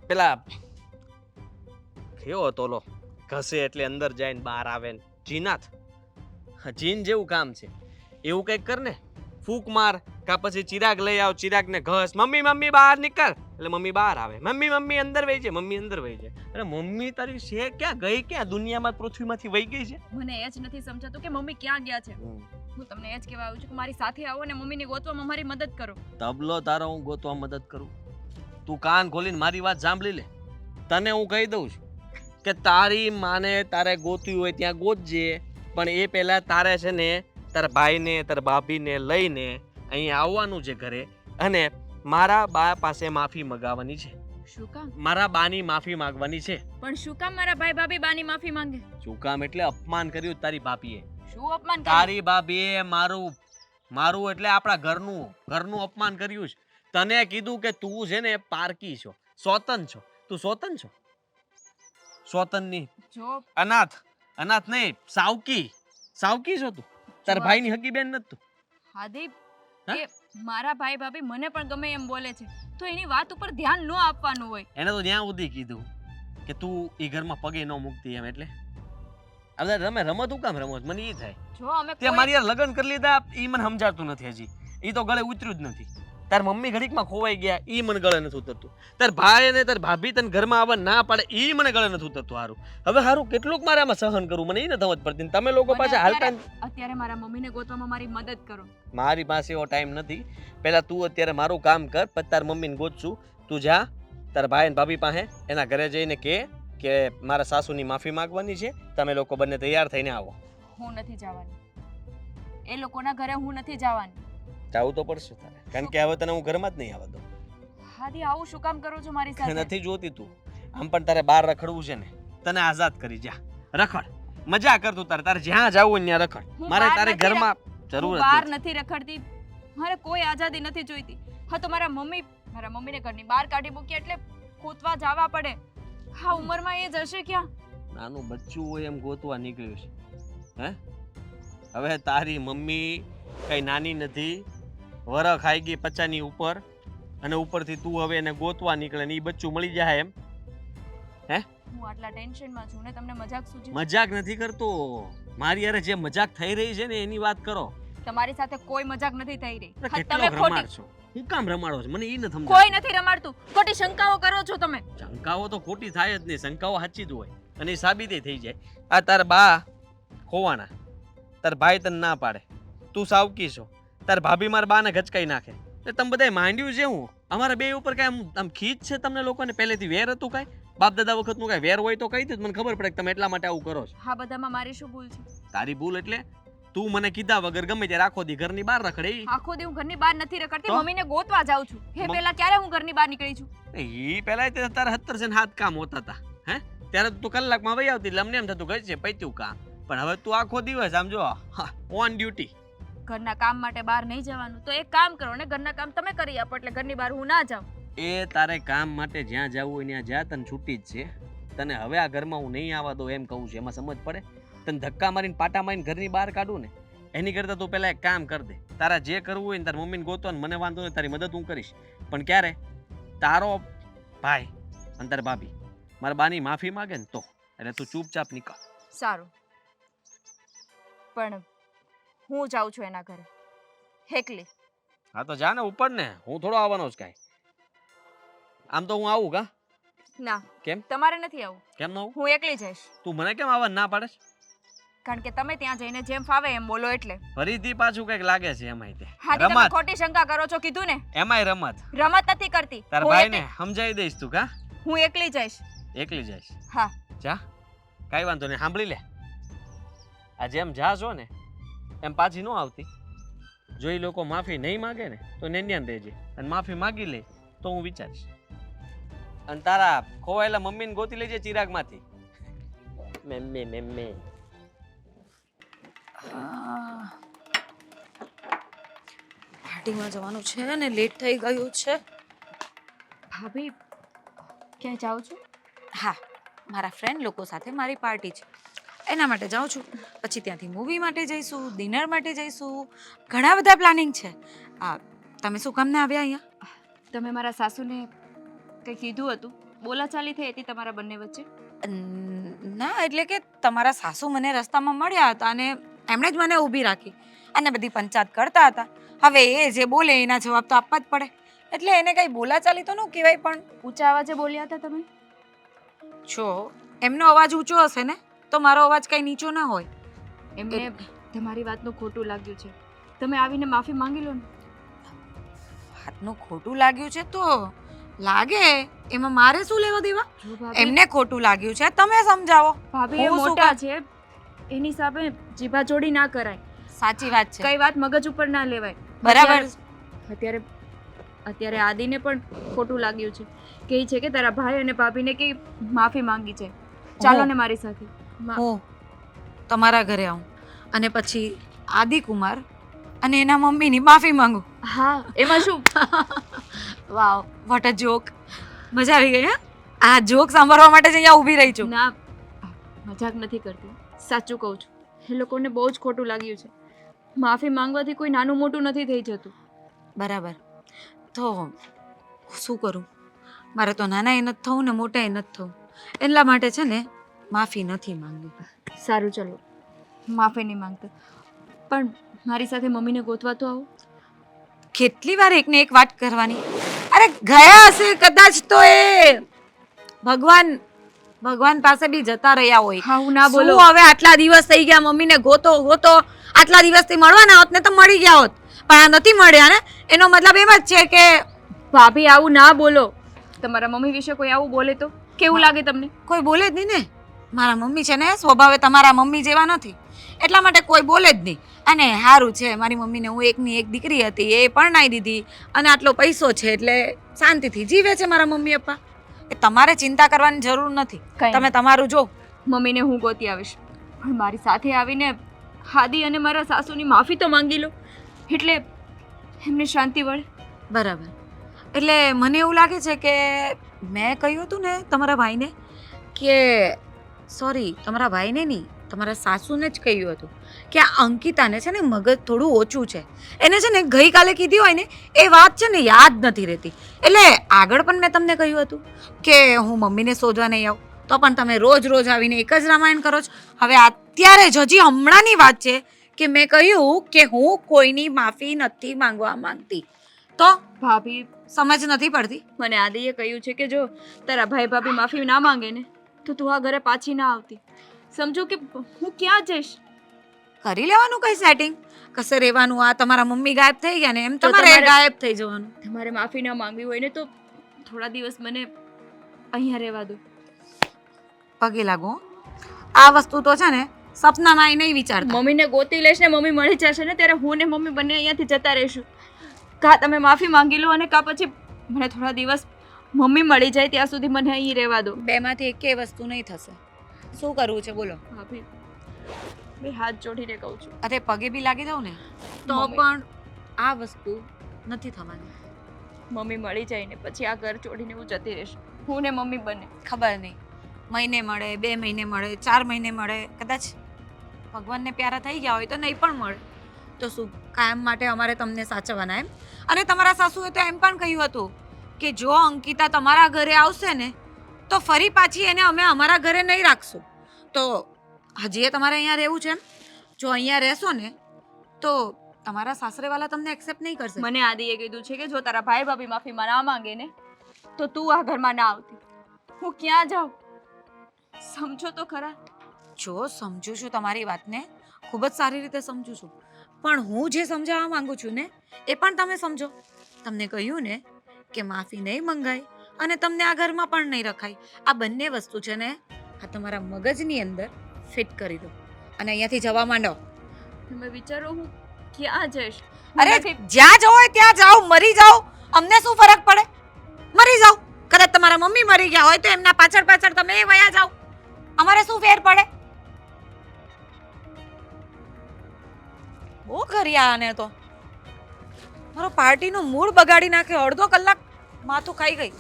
Speaker 4: પેલા કયો હતો લો, ઘસે એટલે અંદર જાય ને બહાર આવે ને, જીનાથ. જીન જેવું કામ છે, એવું કંઈક કર ને. ફૂંક માર કા પછી ચિરાગ લઈ આવ, ચિરાગને ઘસ, મમ્મી મમ્મી બહાર નીકળ, એટલે મમ્મી બહાર આવે. મમ્મી મમ્મી અંદર વહી જાય, મમ્મી અંદર વહી જાય. અરે મમ્મી તારી છે ક્યાં ગઈ, ક્યાં દુનિયામાં પૃથ્વીમાંથી વહી ગઈ છે?
Speaker 2: મને એ જ નથી સમજાતું કે મમ્મી ક્યાં ગયા છે. હું તમને એ જ કહેવા આવ્યું છું કે મારી સાથે આવો અને મમ્મીને ગોતવામાં મારી મદદ કરો.
Speaker 4: તબલો તારો હું ગોતવા મદદ કરું? તું કાન ખોલીને મારી વાત સાંભળી લે. તને હું કહી દઉં છું કે તારી માને તારે ગોતવી હોય ત્યાં ગોતજે, પણ એ પહેલા તારે છે ને તારા ભાઈને તારા ભાભીને લઈને અહીંયા આવવાનું છે ઘરે, અને મારા બા પાસે માફી મગાવવાની છે.
Speaker 2: શું કામ?
Speaker 4: મારા બાની માફી માંગવાની છે.
Speaker 2: પણ શું કામ મારા ભાઈ ભાભી બાની માફી માંગે?
Speaker 4: શું કામ એટલે અપમાન કર્યું તારી ભાભીએ.
Speaker 2: શું અપમાન કર્યું?
Speaker 4: તારી ભાભીએ મારું એટલે આપણા ઘરનું અપમાન કર્યું છે. તને કીધું કે તું છે ને પારકી છો, સ્વતન છો. તું સ્વતન છો? સ્વતન ની
Speaker 2: જો
Speaker 4: અનાથ નહીં, સાવકી છો તું. તાર ભાઈની હગી બેન નથી તું.
Speaker 2: હાદીપ,
Speaker 4: હા?
Speaker 2: એ મારા ભાઈ ભાભી મને પણ ગમે એમ બોલે છે, તો એની વાત ઉપર ધ્યાન ન આપવાનું હોય.
Speaker 4: એને તો ત્યાં સુધી કીધું કે તું એ ઘરમાં પગે ન મૂકતી એમ. એટલે હવે રમે રમત હું કામ રમત? મને એ થાય
Speaker 2: જો અમે
Speaker 4: તે મારી યાર લગ્ન કરી લીધા, એ મને સમજાતું નથી હજી. એ તો ગળે ઉતર્યું જ નથી. તાર મમ્મી ઘડીકમાં ખોવાઈ ગયા, એ મને ગળે નથી ઉતરતું. તાર ભાઈ અને તાર ભાભી તને ઘરમાં આવવા ના પાડે, એ મને ગળે નથી ઉતરતું. હારું કેટલુંક મારે આમાં સહન કરવું, મને એ નથી સમજ પડતી. તમે લોકો પાછા હાલતા
Speaker 2: અત્યારે મારા મમ્મીને ગોતવામાં મારી મદદ કરો.
Speaker 4: મારી પાસે એવો ટાઈમ નથી. પહેલા તું અત્યારે મારું કામ કર, પછી તાર મમ્મીને ગોતશું. તું જા તાર ભાઈ અને ભાભી પાસે, એના ઘરે જઈને કે મારા સાસુની માફી માંગવાની છે, તમે લોકો બંને તૈયાર થઈને આવો.
Speaker 2: હું નથી જવાની, એ લોકોના ઘરે હું નથી જવાની.
Speaker 4: જાવું તો પડશે તારે, કારણ કે હવે તને હું ઘરમાં જ નહીં આવવા દઉં.
Speaker 2: હાદી, આવું શું કામ કરો છો મારી સાથે?
Speaker 4: નથી જોતી તું. આમ પણ તારે બહાર રખડવું છે ને, તને આઝાદ કરી. જા રખડ, મજા કર તું. તારે જ્યાં જાવું હોય ત્યાં રખડ.
Speaker 2: હું
Speaker 4: મારે
Speaker 2: બહાર
Speaker 4: તારે
Speaker 2: નથી
Speaker 4: ઘરમાં જરૂર
Speaker 2: બહાર
Speaker 4: નથી.
Speaker 2: નથી રખડતી, મારે કોઈ આઝાદી નથી જોઈતી. હા તો મારા મમ્મીને ઘરની બહાર કાઢી મૂકી એટલે ગોતવા જવા પડે. હા ઉંમરમાં એ જશે ક્યાં?
Speaker 4: નાનું બચ્ચું હોય એમ ગોતવા નીકળ્યું છે. હે હવે તારી મમ્મી કઈ નાની નથી, વર ખાઈ ગઈ 50 ઉપર, અને ઉપરથી તું હવે એને ગોતવા નીકળે ને એ બચ્ચું મળી જાય એમ? હે
Speaker 2: હું આટલા ટેન્શનમાં છું ને તમને મજાક સૂચે?
Speaker 4: મજાક નથી કરતો. મારી યાર જે મજાક થઈ રહી છે ને એની વાત કરો.
Speaker 2: તમારી સાથે કોઈ મજાક નથી થઈ રહી. હા,
Speaker 4: કેટલો
Speaker 2: તમે
Speaker 4: રમાડ
Speaker 2: ખોટી
Speaker 4: છો? હું કામ રમાડો છો? મને એ નથી સમજાતું.
Speaker 2: કોઈ નથી રમાડતું, ખોટી શંકાઓ કરો છો તમે.
Speaker 4: શંકાઓ તો ખોટી થાય જ નહીં, શંકાઓ સાચી જ હોય અને એ સાબિત થઈ જાય. આ તાર બા ખોવાના, તાર ભાઈ તને ના પાડે, તું સાવકી છો, તાર ભાભી મારા બાને ગચકાઈ નાખે, એટલે તમે બધાય માંડ્યું છે. હું અમારા બે ઉપર કાંઈ આમ ખીચ છે તમને લોકોને? પહેલેથી વેર હતું કાંઈ? બાપ દાદા વખતનું કાંઈ વેર હોય તો કહી દે, મને ખબર પડે કે તમે એટલા માટે આવું કરો છો.
Speaker 2: હા બધામાં મારી શું ભૂલ છે?
Speaker 4: તારી ભૂલ એટલે તું મને કીધા વગર ગમે ત્યારે આખો દી ઘરની બહાર રખડે.
Speaker 2: આખો દી હું ઘરની બહાર નથી રખડતી,
Speaker 4: તો?
Speaker 2: મમ્મીને ગોતવા જાઉં છું. હે પહેલા ક્યારે હું ઘરની બહાર નીકળી છું?
Speaker 4: એ પહેલા તારા 70 છે ને 7 કામ હોતા હતા. હે ત્યારે તું કલાકમાં વહી આવતી, એટલે અમને એમ થતું ઘર છે પૈતું કામ. પણ હવે તું આખો દિવસ આમ જો ઓન ડ્યુટી.
Speaker 2: ઘરના કામ માટે બહાર નહીં જવાનું તો એક કામ કરો ને, ઘરના કામ તમે કરી આપો એટલે ઘરની બહાર હું ના જાઉં.
Speaker 4: એ તારે કામ માટે જ્યાં જવું હોય ત્યાં જા, તને છૂટી જ છે. તને હવે આ ઘરમાં હું નહીં આવવા દઉં એમ કહું છું, એમાં સમજ પડે? તને ધક્કા મારીને પાટા મારીને ઘરની બહાર કાઢું ને એની કરતાં તું પહેલાં એક કામ કર દે. તારા જે કરવું હોય ને તારી મમ્મીને ગોતો ને મને વાંધો નહીં, તારી મદદ હું કરીશ. પણ ક્યારે? તારો ભાઈ અને તારી ભાભી મારા બાની માફી માગે ને તો, એટલે તું ચૂપચાપ નીકળ.
Speaker 2: સારું, પણ હું જાઉં છું એના ઘરે એકલી.
Speaker 4: હા તો જા ને ઉપર ને, હું થોડો આવવાનો જ કાંઈ. આમ તો હું આવું કા?
Speaker 2: ના.
Speaker 4: કેમ?
Speaker 2: તમારે નથી આવું.
Speaker 4: કેમ ન આવું?
Speaker 2: હું એકલી જઈશ.
Speaker 4: તું મને કેમ આવવા ના પાડે?
Speaker 2: કારણ કે તમે ત્યાં જઈને જેમ ફાવે એમ બોલો એટલે.
Speaker 4: ફરીથી પાછું કંઈક લાગે છે એમાંય તે.
Speaker 2: હા, તમે
Speaker 4: રમત.
Speaker 2: ખોટી શંકા કરો છો કીધું ને.
Speaker 4: એમાંય રમત.
Speaker 2: રમત નથી કરતી.
Speaker 4: તારા
Speaker 2: હું
Speaker 4: ભાઈને
Speaker 2: એકલી-
Speaker 4: સમજાવી દઈશ તું કા?
Speaker 2: હું એકલી જઈશ.
Speaker 4: એકલી જઈશ.
Speaker 2: હા.
Speaker 4: જા, કાંઈ વાંધો નહીં. સાંભળી લે, આ જેમ જા છો ને એમ પાછી ન આવતી. જો એ લોકો માફી નહીં માગે ને તો નેન્યાન રહેજે, અને માફી માગી લે તો હું વિચારીશ. અને તારા ખોવાયેલા મમ્મીને ગોતી લેજે ચિરાગમાંથી. Mummy mummy.
Speaker 3: પાર્ટીમાં જવાનું છે ને લેટ થઈ ગયું છે.
Speaker 2: ભાભી ક્યાં જાઓ છો?
Speaker 3: હા, મારા ફ્રેન્ડ લોકો સાથે મારી પાર્ટી છે, એના માટે જાઉં છું. પછી ત્યાંથી મૂવી માટે જઈશું, ડિનર માટે જઈશું, ઘણા બધા પ્લાનિંગ છે. તમે શું કામને આવ્યા અહીંયા?
Speaker 2: તમે મારા સાસુને કંઈ કીધું હતું? બોલાચાલી થઈ હતી તમારા બંને વચ્ચે?
Speaker 3: ના, એટલે કે તમારા સાસુ મને રસ્તામાં મળ્યા હતા અને એમણે જ મને ઊભી રાખી અને બધી પંચાત કરતા હતા. હવે એ જે બોલે એના જવાબ તો આપવા જ પડે, એટલે એને કઈ બોલાચાલી તો ન કહેવાય. પણ
Speaker 2: ઊંચા અવાજે બોલ્યા હતા તમે?
Speaker 3: જો એમનો અવાજ ઊંચો હશે ને તો મારો અવાજ કઈ નીચો ના હોય.
Speaker 2: એમને તમારી વાતનું ખોટું લાગ્યું છે, તમે આવીને માફી માંગી લો ને.
Speaker 3: વાતનું ખોટું લાગ્યું છે તો લાગે, એમાં મારે શું લેવા દેવા?
Speaker 2: જો ભાભી,
Speaker 3: એમને ખોટું લાગ્યું છે તમે સમજાવો.
Speaker 2: ભાભી એ
Speaker 3: હું શું
Speaker 2: મોટા છે, એની સામે જીભા જોડી ના કરાય.
Speaker 3: સાચી વાત છે,
Speaker 2: કઈ વાત મગજ ઉપર ના લેવાય.
Speaker 3: બરાબર.
Speaker 2: અત્યારે આદિને પણ ખોટું લાગ્યું છે, કહે છે કે તારા ભાઈ અને ભાભીને કે માફી માંગી છે. ચાલો ને મારી સાથે.
Speaker 3: હું તમારા ઘરે આવું અને પછી આદિકુમાર અને એના મમ્મીની માફી માંગુ.
Speaker 2: હા, એમાં શું?
Speaker 3: વાવ, વોટ અ જોક. મજા આવી ગઈ. આ જોક સાંભળવા માટે જ અહીંયા ઊભી રહી છું.
Speaker 2: ના, મજાક નથી કરતી, સાચું કહું છું. એ લોકોને બહુ જ ખોટું લાગ્યું છે. માફી માંગવાથી કોઈ નાનું મોટું નથી થઈ જતું.
Speaker 3: બરાબર. તો શું કરું? મારે તો નાના એ નથી થવું ને મોટા એ નથી થવું, એટલા માટે છે ને માફી નથી માંગવી.
Speaker 2: સારું, ચલો, માફી નહીં માંગતા, પણ મારી સાથે મમ્મીને ગોતવા તો આવો.
Speaker 3: કેટલી વાર એકને એક વાત કરવાની? અરે ગયા હશે કદાચ તો એ ભગવાન પાસે બી જતા રહ્યા હોય.
Speaker 2: હા, હું ના બોલો.
Speaker 3: શું હવે આટલા દિવસ થઈ ગયા, મમ્મીને ગોતો આટલા દિવસથી મળવાના હોત ને તો મળી ગયા હોત, પણ આ નથી મળ્યા ને, એનો મતલબ એમ જ છે કે
Speaker 2: ભાભી આવું ના બોલો. તમારા મમ્મી વિશે કોઈ આવું બોલે તો કેવું લાગે તમને?
Speaker 3: કોઈ બોલે જ નહીં ને. મારા મમ્મી છે ને સ્વભાવે તમારા મમ્મી જેવા નથી, એટલા માટે કોઈ બોલે જ નહીં. અને સારું છે, મારી મમ્મીને હું એકની એક દીકરી હતી, એ પરણાઈ દીધી અને આટલો પૈસો છે એટલે શાંતિથી જીવે છે મારા મમ્મી પપ્પા. એ તમારે ચિંતા કરવાની જરૂર નથી,
Speaker 2: કંઈ
Speaker 3: તમે તમારું જો.
Speaker 2: મમ્મીને હું ગોતી આવીશ, પણ મારી સાથે આવીને હાદી અને મારા સાસુની માફી તો માંગી લો, એટલે એમને શાંતિ વળે.
Speaker 3: બરાબર. એટલે મને એવું લાગે છે કે મેં કહ્યું હતું ને તમારા ભાઈને કે સોરી, તમારા ભાઈને નહીં, તમારા સાસુને જ કહ્યું હતું કે આ અંકિતાને છે ને મગજ થોડું ઓછું છે. એને છે ને ગઈકાલે કીધી હોય ને એ વાત છે ને યાદ નથી રહેતી. એટલે આગળ પણ મેં તમને કહ્યું હતું કે હું મમ્મીને શોધવા નહીં આવું, તો પણ તમે રોજ રોજ આવીને એક જ રામાયણ કરો છો. હવે અત્યારે જ હજી હમણાંની વાત છે કે મેં કહ્યું કે હું કોઈની માફી નથી માંગવા માંગતી. તો
Speaker 2: ભાભી,
Speaker 3: સમજ નથી પડતી.
Speaker 2: મને આદિએ કહ્યું છે કે જો તારા ભાઈ ભાભી માફી ના માંગે ને તો તું આ ઘરે પાછી ના આવતી. સમજો કે હું ક્યાં જઈશ?
Speaker 3: કરી લેવાનું કઈ સેટિંગ, કશે રહેવાનું. આ તમારા મમ્મી ગાયબ થઈ ગયા ને એમ
Speaker 2: તો
Speaker 3: તમારે
Speaker 2: તમારે-
Speaker 3: ગાયબ થઈ જવાનું.
Speaker 2: તમારે માફી ના માંગવી હોય ને તો થોડા દિવસ મને અહીંયા રહેવા દો.
Speaker 3: પગે લાગો હો. આ વસ્તુ તો છે ને સપનામાં એ નહીં વિચારતા.
Speaker 2: મમ્મીને ગોતી લઈશ ને મમ્મી મળી જશે ને ત્યારે હું ને મમ્મી બંને અહીંયાથી જતા રહીશું. કાં તમે માફી માંગી લો અને કાં પછી મને થોડા દિવસ મમ્મી મળી જાય ત્યાં સુધી મને અહીં રહેવા દો.
Speaker 3: બેમાંથી એકેય વસ્તુ નહીં થશે. શું કરવું છે બોલો?
Speaker 2: ભાભી, બે હાથ જોડીને કહું છું.
Speaker 3: અરે પગે બી લાગી દઉં ને તો
Speaker 2: મમ્મી.
Speaker 3: પણ આ વસ્તુ નથી થવાની.
Speaker 2: મમ્મી મળી જાય ને પછી આ ઘર છોડીને હું જતી રહીશ, હું ને મમ્મી બંને.
Speaker 3: ખબર નહીં, મહિને મળે, 2 મહિને મળે, 4 મહિને મળે, કદાચ ભગવાનને પ્યારા થઈ ગયા હોય તો નહીં પણ મળે તો શું કાયમ માટે અમારે તમને સાચવવાના એમ? અને તમારા સાસુએ તો એમ પણ કહ્યું હતું કે જો અંકિતા તમારા ઘરે આવશે ને તો ફરી પાછી એને અમે અમારા ઘરે નહીં રાખશું. તો હજી એ તમારે અહીંયા રહેવું છે એમ? જો અહીંયા રહેશો ને તો તમારા સાસરેવાલા તમને એક્સેપ્ટ નહીં કરશે.
Speaker 2: મને આદિએ કીધું છે કે જો તારા ભાઈ ભાભી માફી ના માંગે ને તો તું આ ઘરમાં ના આવતી. હું ક્યાં જાઉં? સમજો તો ખરા.
Speaker 3: જો સમજુ છું તમારી વાતને, ખૂબ જ સારી રીતે સમજુ છું, પણ હું જે સમજાવવા માંગુ છું ને એ પણ તમે સમજો. તમને કહ્યું ને કે માફી નહીં મંગાય અને તમને આ ઘરમાં પણ નહીં રખાય. આ બંને વસ્તુ છે ને આ તમારા મગજની અંદર ફિટ કરી દો અને અહીંયાથી જવા માંડો.
Speaker 2: તમે વિચારો હું ક્યાં જઈશ?
Speaker 3: અરે જ્યાં જવો હોય ત્યાં જાઓ, મરી જાઓ, અમને શું ફરક પડે? મરી જાઓ. કદાચ તમારા મમ્મી મરી ગયા હોય તો એમના પાછળ પાછળ તમે એ વયા જાઓ, અમારે શું ફેર પડે? બહુ કર્યા આને તો. મારો પાર્ટીનો મૂડ બગાડી નાખે. અડધો કલાક માથું ખાઈ ગઈ.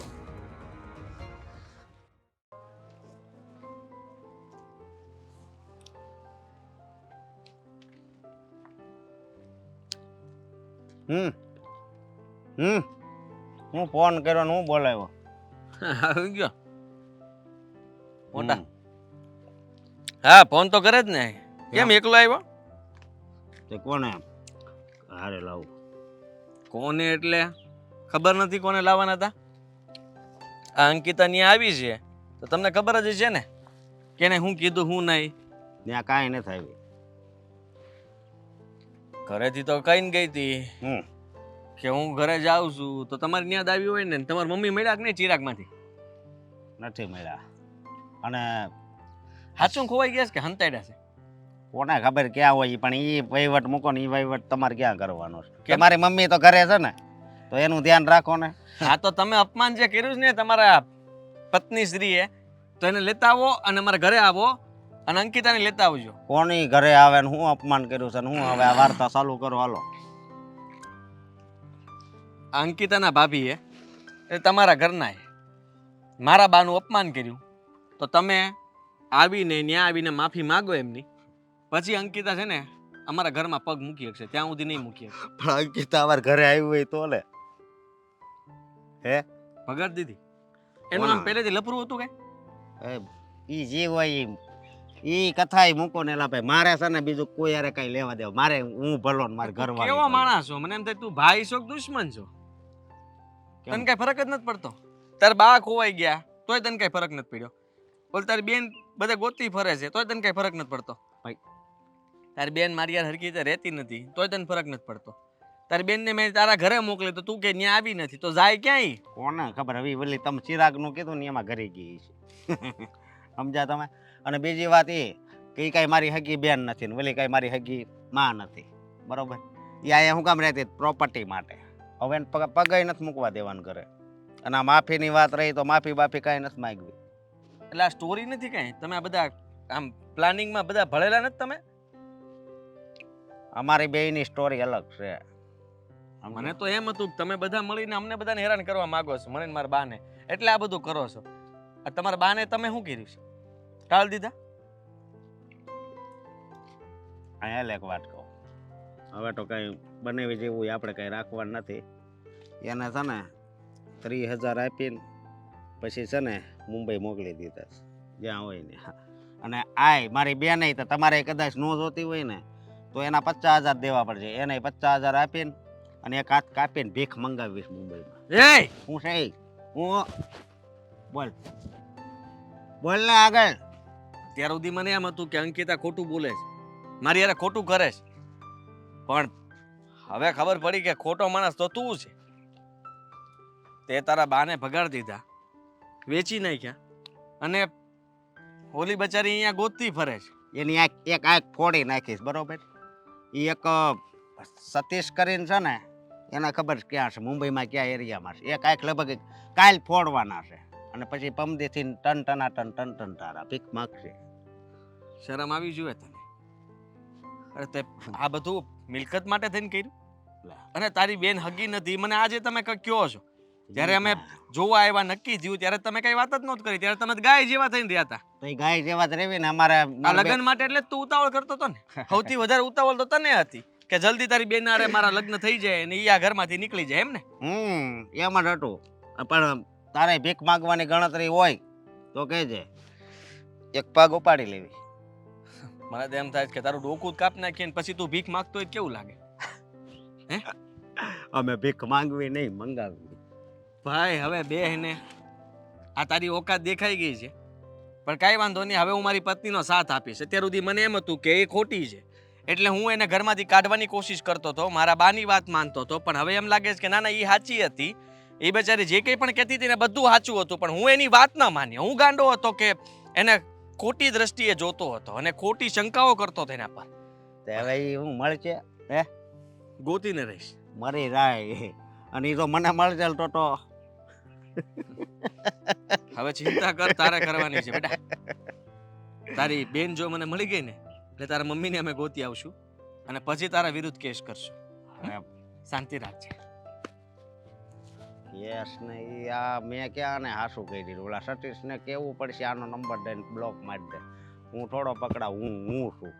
Speaker 5: હું ફોન કર્યો ને હું બોલાવ્યો.
Speaker 4: આવી ગયો મોટા. હા ફોન તો કરે જ ને. કેમ એકલો આવ્યો?
Speaker 5: તે કોને હારે લાવું?
Speaker 4: કોને એટલે ખબર નથી કોને લાવવાના હતા. આ અંકિતા ત્યાં આવી છે તો તમને ખબર જ છે ને કેને હું કીધું હું નહીં.
Speaker 5: ત્યાં કાંઈ નથી આવી.
Speaker 4: ઘરેથી તો કઈ ગઈ હતી કે હું ઘરે જાઉં છું તો તમારી યાદ આવી હોય ને તમારી મમ્મી મળ્યા કે નહીં ચિરાગમાંથી?
Speaker 5: નથી મળ્યા. અને
Speaker 4: હાચું ખોવાઈ ગયા છે કે હંતાડ્યા છે?
Speaker 5: કોને ખબર ક્યાં હોય પણ એ વહીવટ મૂકો ને એ વહીવટ તમારે ક્યાં કરવાનો છે?
Speaker 4: કેમ?
Speaker 5: તમારી મમ્મી તો ઘરે છે ને તો એનું ધ્યાન રાખો ને.
Speaker 4: હા તો તમે અપમાન જે કર્યું છે ને તમારા પત્ની શ્રીએ તો એને લેતા આવો અને અમારા ઘરે આવો અને અંકિતાને લેતા આવજો.
Speaker 5: કોની ઘરે આવે ને હું અપમાન કર્યું છે ને હું હવે આ વાર્તા ચાલુ કરો હાલો.
Speaker 4: અંકિતાના ભાભીએ એ તમારા ઘરના મારા બાનું અપમાન કર્યું તો તમે આવીને ત્યાં આવીને માફી માગો એમની, પછી અંકિતા છે ને અમારા ઘરમાં પગ મૂકી શકશે. ત્યાં સુધી નહીં મૂકી શકે.
Speaker 5: પણ અંકિતા અમારા ઘરે આવી હોય તો લે હે
Speaker 4: ભગત દીધી એનું નામ પહેલેથી લફરું હતું કે
Speaker 5: ઈ જે હોય ઈ કથા મૂકો ને એલા ભાઈ. મારે છે ને બીજું કોઈ યારે કઈ લેવા દેવા. મારે હું ભલો ને મારે ઘરવાળી.
Speaker 4: કેવો માણસ છો? મને એમ થાય તું ભાઈ છો કે દુશ્મન છો? તને કઈ ફરક જ નથી પડતો. તાર બા ખોવાઈ ગયા તોય તને કઈ ફરક નથી પડ્યો. બોલ તારી બેન બધે ગોતી ફરે છે તોય તને કઈ ફરક નથી પડતો. તારી બેન મારી યાર હરખી રીતે રહેતી નથી તોય તને ફરક નથી પડતો. તારી બેનને મેં તારા ઘરે મોકલી તો તું કે ત્યાં આવી નથી તો જાય ક્યાંય?
Speaker 5: કોને ખબર હવે ઓલી તમે ચિરાગ નું કીધું ને એમાં ઘરે ગઈ છે. સમજ્યા તમે? અને બીજી વાત એ કે ઈ કઈ મારી હગી બેન નથી ને ઓલી કઈ મારી હગી માં નથી. બરોબર? એ અહીંયા હું કામ રહેતી પ્રોપર્ટી માટે. હવે એને પગે નથી મૂકવા દેવાનું ઘરે. અને આ માફીની વાત રહી તો માફી બાફી કાંઈ નથી માંગવી.
Speaker 4: એટલે આ સ્ટોરી નથી કઈ? તમે આ બધા આમ પ્લાનિંગમાં બધા ભળેલા નથી તમે?
Speaker 5: અમારી બેયની સ્ટોરી અલગ છે.
Speaker 4: મને તો એમ હતું કે તમે બધા મળીને અમને બધાને હેરાન કરવા માંગો છો, મને ને મારા બાને, એટલે આ બધું કરો છો. આ તમારા બાને તમે શું કર્યું છે? ટાળ દીધા?
Speaker 5: અહીંયા એક વાત કહું, હવે તો કઈ બનાવી જેવું આપણે કઈ રાખવાનું નથી. એને છે ને 30,000 આપીને પછી છે ને મુંબઈ મોકલી દીધા છે જ્યાં હોય ને. અને આય મારી બેન તો તમારે કદાચ ન જોતી હોય ને તો એના 50,000 દેવા પડશે. એને 50,000 આપીને અને એક હાથ કાપીને ભીખ મંગાવીશ મુંબઈમાં.
Speaker 4: એ
Speaker 5: હું છે હું બોલ બોલ ને આગળ.
Speaker 4: ત્યાર સુધી મને એમ હતું કે અંકિતા ખોટું બોલે છે, મારી યાર ખોટું કરે છે, પણ હવે ખબર પડી કે ખોટો માણસ તો તું છે. તે તારા બાને ભગાડી દીધા, વેચી નાખ્યા, અને હોલી બચારી અહીંયા ગોતતી ફરે છે.
Speaker 5: એની એક આંખ ફોડી નાખીશ. બરોબર? એ એક સતીશ કરીને છે ને એને ખબર છે ક્યાં છે, મુંબઈમાં ક્યાં એરિયામાં છે. એક આંખ લગભગ કાલ ફોડવાના છે અને પછી પમદીથી ટન તારા ભીખ માગશે.
Speaker 4: શરમ આવી જોઈએ તને? અરે તે આ બધું મિલકત માટે થઈને કર્યું? અને તારી બેન હગી નથી મને આજે તમે કયો છો? જ્યારે અમે જોવા આવ્યા નક્કી થયું ત્યારે તમે કઈ વાત જ નહોતી કરી. ત્યારે તમે ગાય જેવા થઈને રહ્યા હતા.
Speaker 5: તો એ ગાય જેવા જ રહેવી ને અમારે
Speaker 4: આ લગ્ન માટે એટલે તું ઉતાવળ કરતો હતો ને સૌથી વધારે ઉતાવળ તો તને હતી કે જલ્દી તારી બેન હારે મારા લગ્ન થઈ જાય અને ઈ આ ઘરમાંથી નીકળી જાય એમ ને?
Speaker 5: એમ જ હતું. પણ તારે ભીખ માંગવાની ગણતરી હોય તો કહેજે, એક પગ ઉપાડી લેવી.
Speaker 4: મને તો એમ થાય છે કે તારું ડોકું જ કાપ નાખીએ ને પછી તું ભીખ માંગતો હોય તો કેવું લાગે?
Speaker 5: અમે ભીખ માંગવી નહીં, મંગાવી.
Speaker 4: ભાઈ હવે બે ને આ તારી ઓકાત દેખાઈ ગઈ છે, પણ કાંઈ વાંધો નહીં. હવે હું મારી પત્નીનો સાથ આપીશ. અત્યાર સુધી મને એમ હતું કે એ ખોટી છે એટલે હું એને ઘરમાંથી કાઢવાની કોશિશ કરતો હતો, મારા બાની વાત માનતો હતો. પણ હવે એમ લાગે છે કે ના ના, એ સાચી હતી. એ બેચારી જે કંઈ પણ કહેતી હતી ને બધું સાચું હતું, પણ હું એની વાત ન માની. હું ગાંડો હતો કે એને ખોટી દ્રષ્ટિએ જોતો હતો અને ખોટી શંકાઓ કરતો હતો એના પર.
Speaker 5: તે હવે ઈ હું મળશે હે
Speaker 4: ગોતીને રહીશ.
Speaker 5: મરી રાય, અને ઈ તો મને મળશે તો
Speaker 4: હવે ચિંતા કર, તારે કરવાની છે બેટા. તારી બેન જો મને મળી ગઈ ને એટલે તારા મમ્મીને અમે ગોતી આવશું અને પછી તારા વિરુદ્ધ કેસ કરશું. શાંતિ રાખજે.
Speaker 5: યસ ને ઈ આ મેં ક્યાં ને હાસું કહી દીધું. ઓલા સતીશ ને કેવું પડશે આનો નંબર દઈને બ્લોક મારી દે. હું થોડો પકડા, હું છું.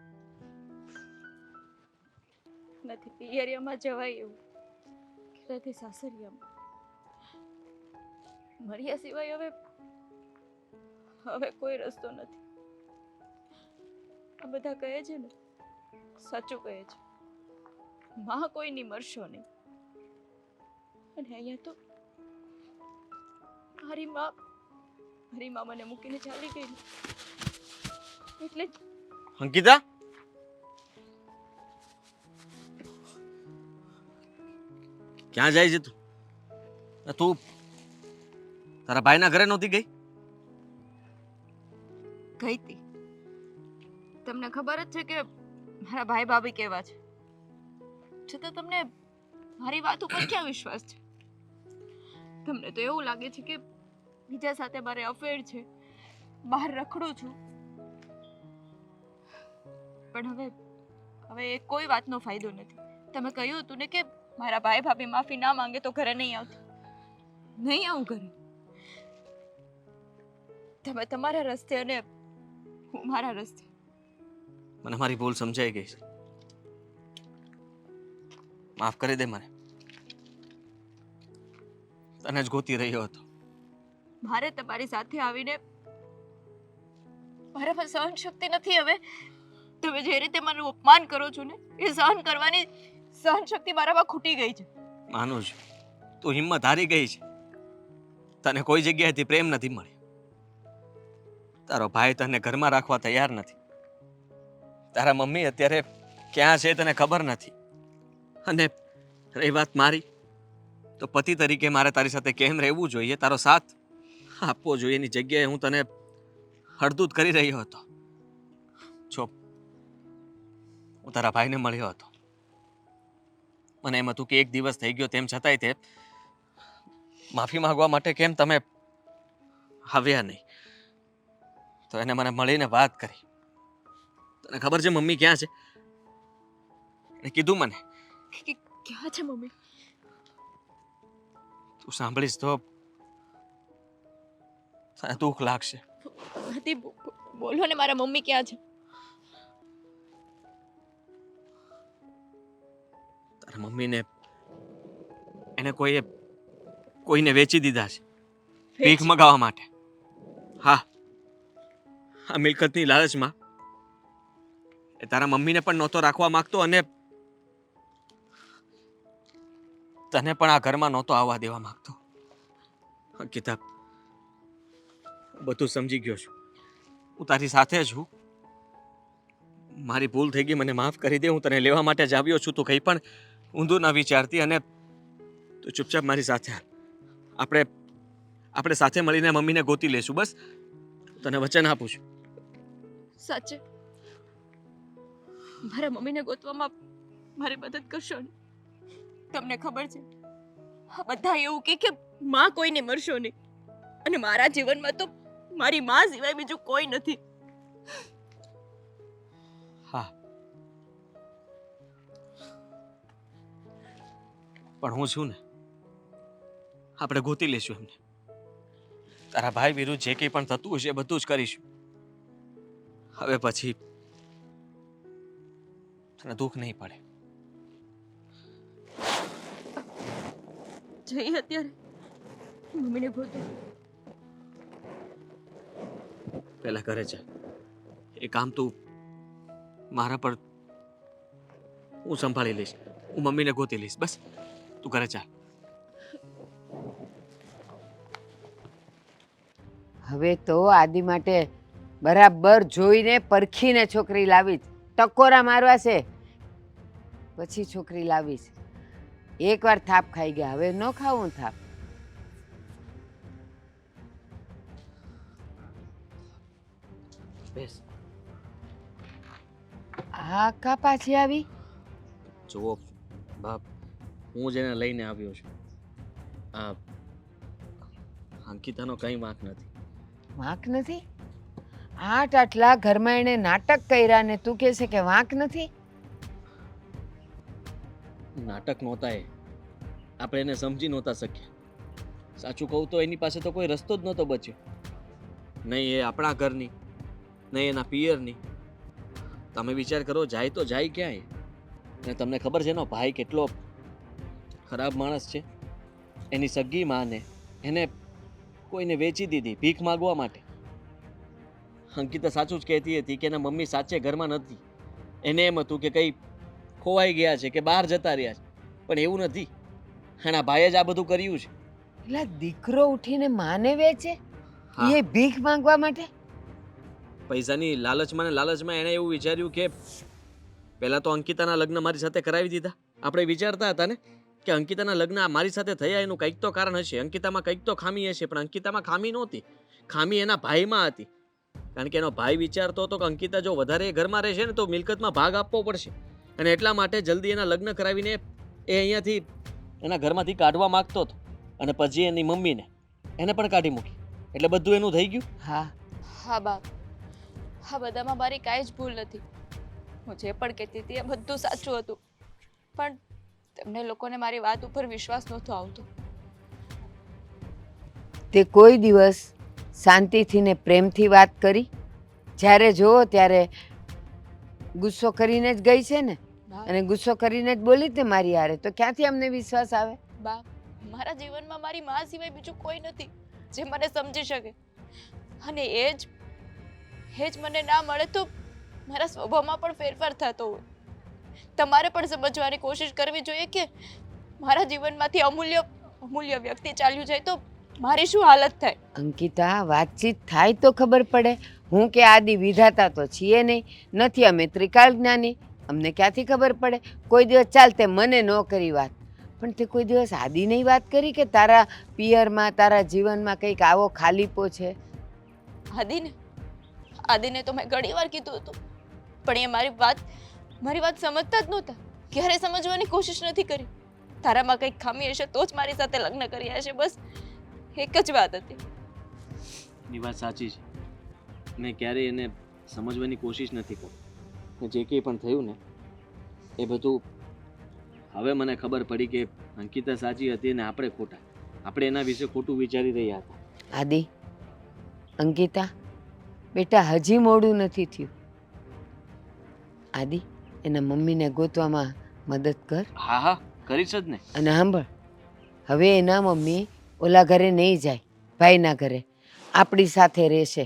Speaker 2: નથી પિયરિયામાં જવાય એવું કે નથી સાસરિયામાં. મળ્યા સિવાય હવે કોઈ રસ્તો નથી. આ બધા કહે છે ને, સાચું કહે છે, માં કોઈની મરશો નહીં. અને અહીંયા તો મારી માં મને મૂકીને ચાલી ગઈ ને. એટલે
Speaker 4: અંકિતા, ક્યાં જાય છે તું? તું તારા ભાઈના ઘરે નહોતી ગઈ?
Speaker 2: ગઈ હતી. તમને ખબર જ છે કે મારા ભાઈ ભાભી કેવા છે, છતાં તમને મારી વાત ઉપર ક્યાં વિશ્વાસ છે? તમને તો એવું લાગે છે કે બીજા સાથે મારે અફેર છે, બહાર રખડું છું. પણ હવે એ કોઈ વાતનો ફાયદો નથી. તમે કહ્યું હતું ને કે મારા ભાઈ ભાભી માફી ના માંગે તો ઘરે નહીં આવતી. નહીં આવું ઘરે. તમે તમારા રસ્તે અને હું મારા રસ્તે.
Speaker 4: મને મારી ભૂલ સમજાઈ ગઈ છે. માફ કરી દે મને. તને જ ગોતી રહ્યો હતો.
Speaker 2: મારે તમારી સાથે આવીને મારામાં સહન શક્તિ નથી. હવે તમે જે રીતે મારું અપમાન કરો છો ને, એ સહન કરવાની સહન શક્તિ મારામાં ખૂટી ગઈ છે.
Speaker 4: માનું છું તું હિંમત હારી ગઈ છે. તને કોઈ જગ્યાએથી પ્રેમ નથી મળ્યો. તારો ભાઈ તને ઘરમાં રાખવા તૈયાર નથી. તારા મમ્મી અત્યારે ક્યાં છે તને ખબર નથી. અને રહી વાત મારી, તો પતિ તરીકે મારે તારી સાથે કેમ રહેવું જોઈએ, તારો સાથ આપવો જોઈએ, એની જગ્યાએ હું તને હળદૂત કરી રહ્યો હતો. જો હું તારા ભાઈને મળ્યો હતો, મને એમ હતું કે એક દિવસ થઈ ગયો, તેમ છતાંય તે માફી માંગવા માટે કેમ તમે આવ્યા નહીં? તો એને મને મળીને વાત કરી. તને ખબર છે મમ્મી ક્યાં છે? એને કીધું મને.
Speaker 2: ક્યાં છે મમ્મી?
Speaker 4: તું સાંભળીશ તો તને દુઃખ લાગશે.
Speaker 2: બોલો ને, મારા મમ્મી ક્યાં છે?
Speaker 4: તારા મમ્મીને એને કોઈને વેચી દીધા છે ભીખ મગાવવા માટે. હા, આ મિલકતની લાલચમાં એ તારા મમ્મીને પણ નહોતો રાખવા માંગતો અને તને પણ આ ઘરમાં નહોતો આવવા દેવા માંગતો. અંકિતા, બધું સમજી ગયો છું. હું તારી સાથે છું. મારી ભૂલ થઈ ગઈ, મને માફ કરી દે. હું તને લેવા માટે જ આવ્યો છું. તું કંઈ પણ ઊંધું ના વિચારતી અને તું ચૂપચાપ મારી સાથે આવ. આપણે સાથે મળીને મમ્મીને ગોતી લેશું. બસ તને વચન આપું છું.
Speaker 2: સાચે મારા મમ્મીને ગોતવામાં મારી મદદ કરશો ને? તમને ખબર છે આ બધા એવું કે માં કોઈને મરશો નહીં, અને મારા જીવનમાં તો મારી માં સિવાય બીજું કોઈ નથી.
Speaker 4: હા, પણ હું છું ને, આપણે ગોતી લેશું એમને. તારા ભાઈ વિરુદ્ધ જે કંઈ પણ થતું હશે એ બધું જ કરીશું. હવે પછી તને દુઃખ નહીં પડે.
Speaker 2: જઈ અત્યારે મમ્મીને ગોતો.
Speaker 4: પહેલા ઘરે જા. એ કામ તું મારા પર હું સંભાળી લઈશ. હું મમ્મીને ગોતી લઈશ. બસ તું ઘરે જા.
Speaker 1: હવે તો આદિ માટે બરાબર જોઈને પરખીને છોકરી લાવીશ. ટકોરા મારવા છે પછી છોકરી લાવીશ. એકવાર થાપ ખાઈ ગયા, હવે ન ખાવું થાપ.
Speaker 4: બેસ.
Speaker 1: આ કા પાછી આવી?
Speaker 4: જુઓ બાપ, હું જેને લઈને આવ્યો છું આ અંકિતાનો કંઈ વાંક નથી.
Speaker 1: વાંક નથી? આટલા ઘરમાં એણે નાટક કર્યા ને તું કહે છે કે વાંક નથી?
Speaker 4: નાટક નહોતા એ, આપણે એને સમજી નહોતા શક્યા. સાચું કહું તો એની પાસે તો કોઈ રસ્તો જ નહોતો બચ્યો. નહીં એ આપણા ઘરની, નહીં એના પિયરની. તમે વિચાર કરો, જાય તો જાય ક્યાંય? ને તમને ખબર છે એનો ભાઈ કેટલો ખરાબ માણસ છે. એની સગી માને એને કોઈને વેચી દીધી ભીખ માગવા માટે. અંકિતા સાચું જ કહેતી હતી કે એના મમ્મી સાચે ઘરમાં નથી. એને એમ હતું કે કંઈ ખોવાઈ ગયા છે કે બહાર જતા રહ્યા છે, પણ એવું નથી. એના ભાઈએ જ આ બધું કર્યું છે.
Speaker 1: એટલે દીકરો ઉઠીને માને વેચે?
Speaker 4: હા.
Speaker 1: એ ભીખ માંગવા માટે?
Speaker 4: પૈસાની લાલચમાં ને લાલચમાં એણે એવું વિચાર્યું કે પહેલા તો અંકિતાના લગ્ન મારી સાથે કરાવી દીધા. આપણે વિચારતા હતા ને કે અંકિતાના લગ્ન મારી સાથે થયા એનું કંઈક તો કારણ હશે, અંકિતામાં કંઈક તો ખામી હશે. પણ અંકિતામાં ખામી નહોતી, ખામી એના ભાઈમાં હતી. કારણ કે એનો ભાઈ વિચારતો હતો કે અંકિતા જો વધારે એ ઘરમાં રહેશે ને તો મિલકતમાં ભાગ આપવો પડશે, અને એટલા માટે જલ્દી એના લગ્ન કરાવીને એ અહીંયાથી એના ઘરમાંથી કાઢવા માંગતો હતો. અને પછી એની મમ્મીને એને પણ કાઢી મૂકી. એટલે બધું એનું થઈ ગયું.
Speaker 1: હા.
Speaker 2: હા બાપ, આ બધામાં મારી કાંઈ જ ભૂલ નથી. હું જે પણ કહેતી હતી એ બધું સાચું હતું, પણ તમને લોકોને મારી વાત ઉપર વિશ્વાસ નહોતો આવતો.
Speaker 1: તે કોઈ દિવસ શાંતિથી ને પ્રેમથી વાત કરી? જ્યારે જોવો ત્યારે ગુસ્સો કરીને જ ગઈ છે ને, અને ગુસ્સો કરીને જ બોલી જ ને મારી હારે, તો ક્યાંથી અમને વિશ્વાસ આવે?
Speaker 2: બાપ, મારા જીવનમાં મારી મા સિવાય બીજું કોઈ નથી જે મને સમજી શકે. અને એ જ મને ના મળે તો મારા સ્વભાવમાં પણ ફેરફાર થતો હોય. તમારે પણ સમજવાની કોશિશ કરવી જોઈએ કે મારા જીવનમાંથી અમૂલ્ય વ્યક્તિ ચાલ્યું જાય તો મારી શું હાલત થાય.
Speaker 1: અંકિતા, વાતચીત થાય તો ખબર પડે. હું કે આદિ વિધાતા તો છીએ નહીં, નથી અમે ત્રિકાળ જ્ઞાની, અમને ક્યાંથી ખબર પડે? કોઈ દિવસ ચાલ તે મને ન કરી વાત, પણ તે કોઈ દિવસ આદિને વાત કરી કે તારા પિયરમાં તારા જીવનમાં કંઈક આવો ખાલીપો છે?
Speaker 2: આદિને તો મેં ઘણી વાર કીધું હતું, પણ એ મારી વાત સમજતા જ નહોતા. ક્યારે સમજવાની કોશિશ નથી કરી. તારામાં કંઈક ખામી હશે તો જ મારી સાથે લગ્ન કર્યા હશે, બસ એક જ વાત હતી.
Speaker 4: એની વાત સાચી છે. મેં ક્યારેય એને સમજવાની કોશિશ નથી કરી. જે કંઈ પણ થયું ને એ બધું હવે મને ખબર પડી કે અંકિતા સાચી હતી અને આપણે ખોટા. આપણે એના વિશે ખોટું વિચારી રહ્યા હતા.
Speaker 1: આદિ, અંકિતા બેટા, હજી મોડું નથી થયું. આદિ, એના મમ્મીને ગોતવામાં મદદ કર.
Speaker 4: હા હા, કરીશ જ ને.
Speaker 1: અને સાંભળ, હવે એના મમ્મી ઓલા ઘરે નહીં જાય, ભાઈના ઘરે આપણી સાથે રહેશે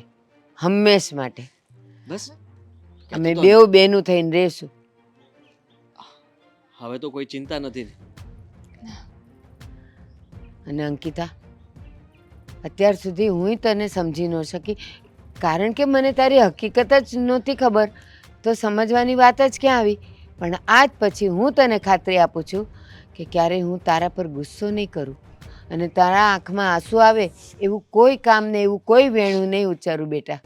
Speaker 1: હંમેશ માટે.
Speaker 4: બસ
Speaker 1: અમે બેઉ બેનું થઈને રહેશું.
Speaker 4: હવે તો કોઈ ચિંતા નથી ને.
Speaker 1: અને અંકિતા, અત્યાર સુધી હું તને સમજી ન શકી, કારણ કે મને તારી હકીકત જ નહોતી ખબર, તો સમજવાની વાત જ ક્યાં આવી. પણ આજ પછી હું તને ખાતરી આપું છું કે ક્યારેય હું તારા પર ગુસ્સો નહીં કરું, અને તારા આંખમાં આંસુ આવે એવું કોઈ કામ ને એવું કોઈ વેણું નહીં ઉચ્ચારું બેટા.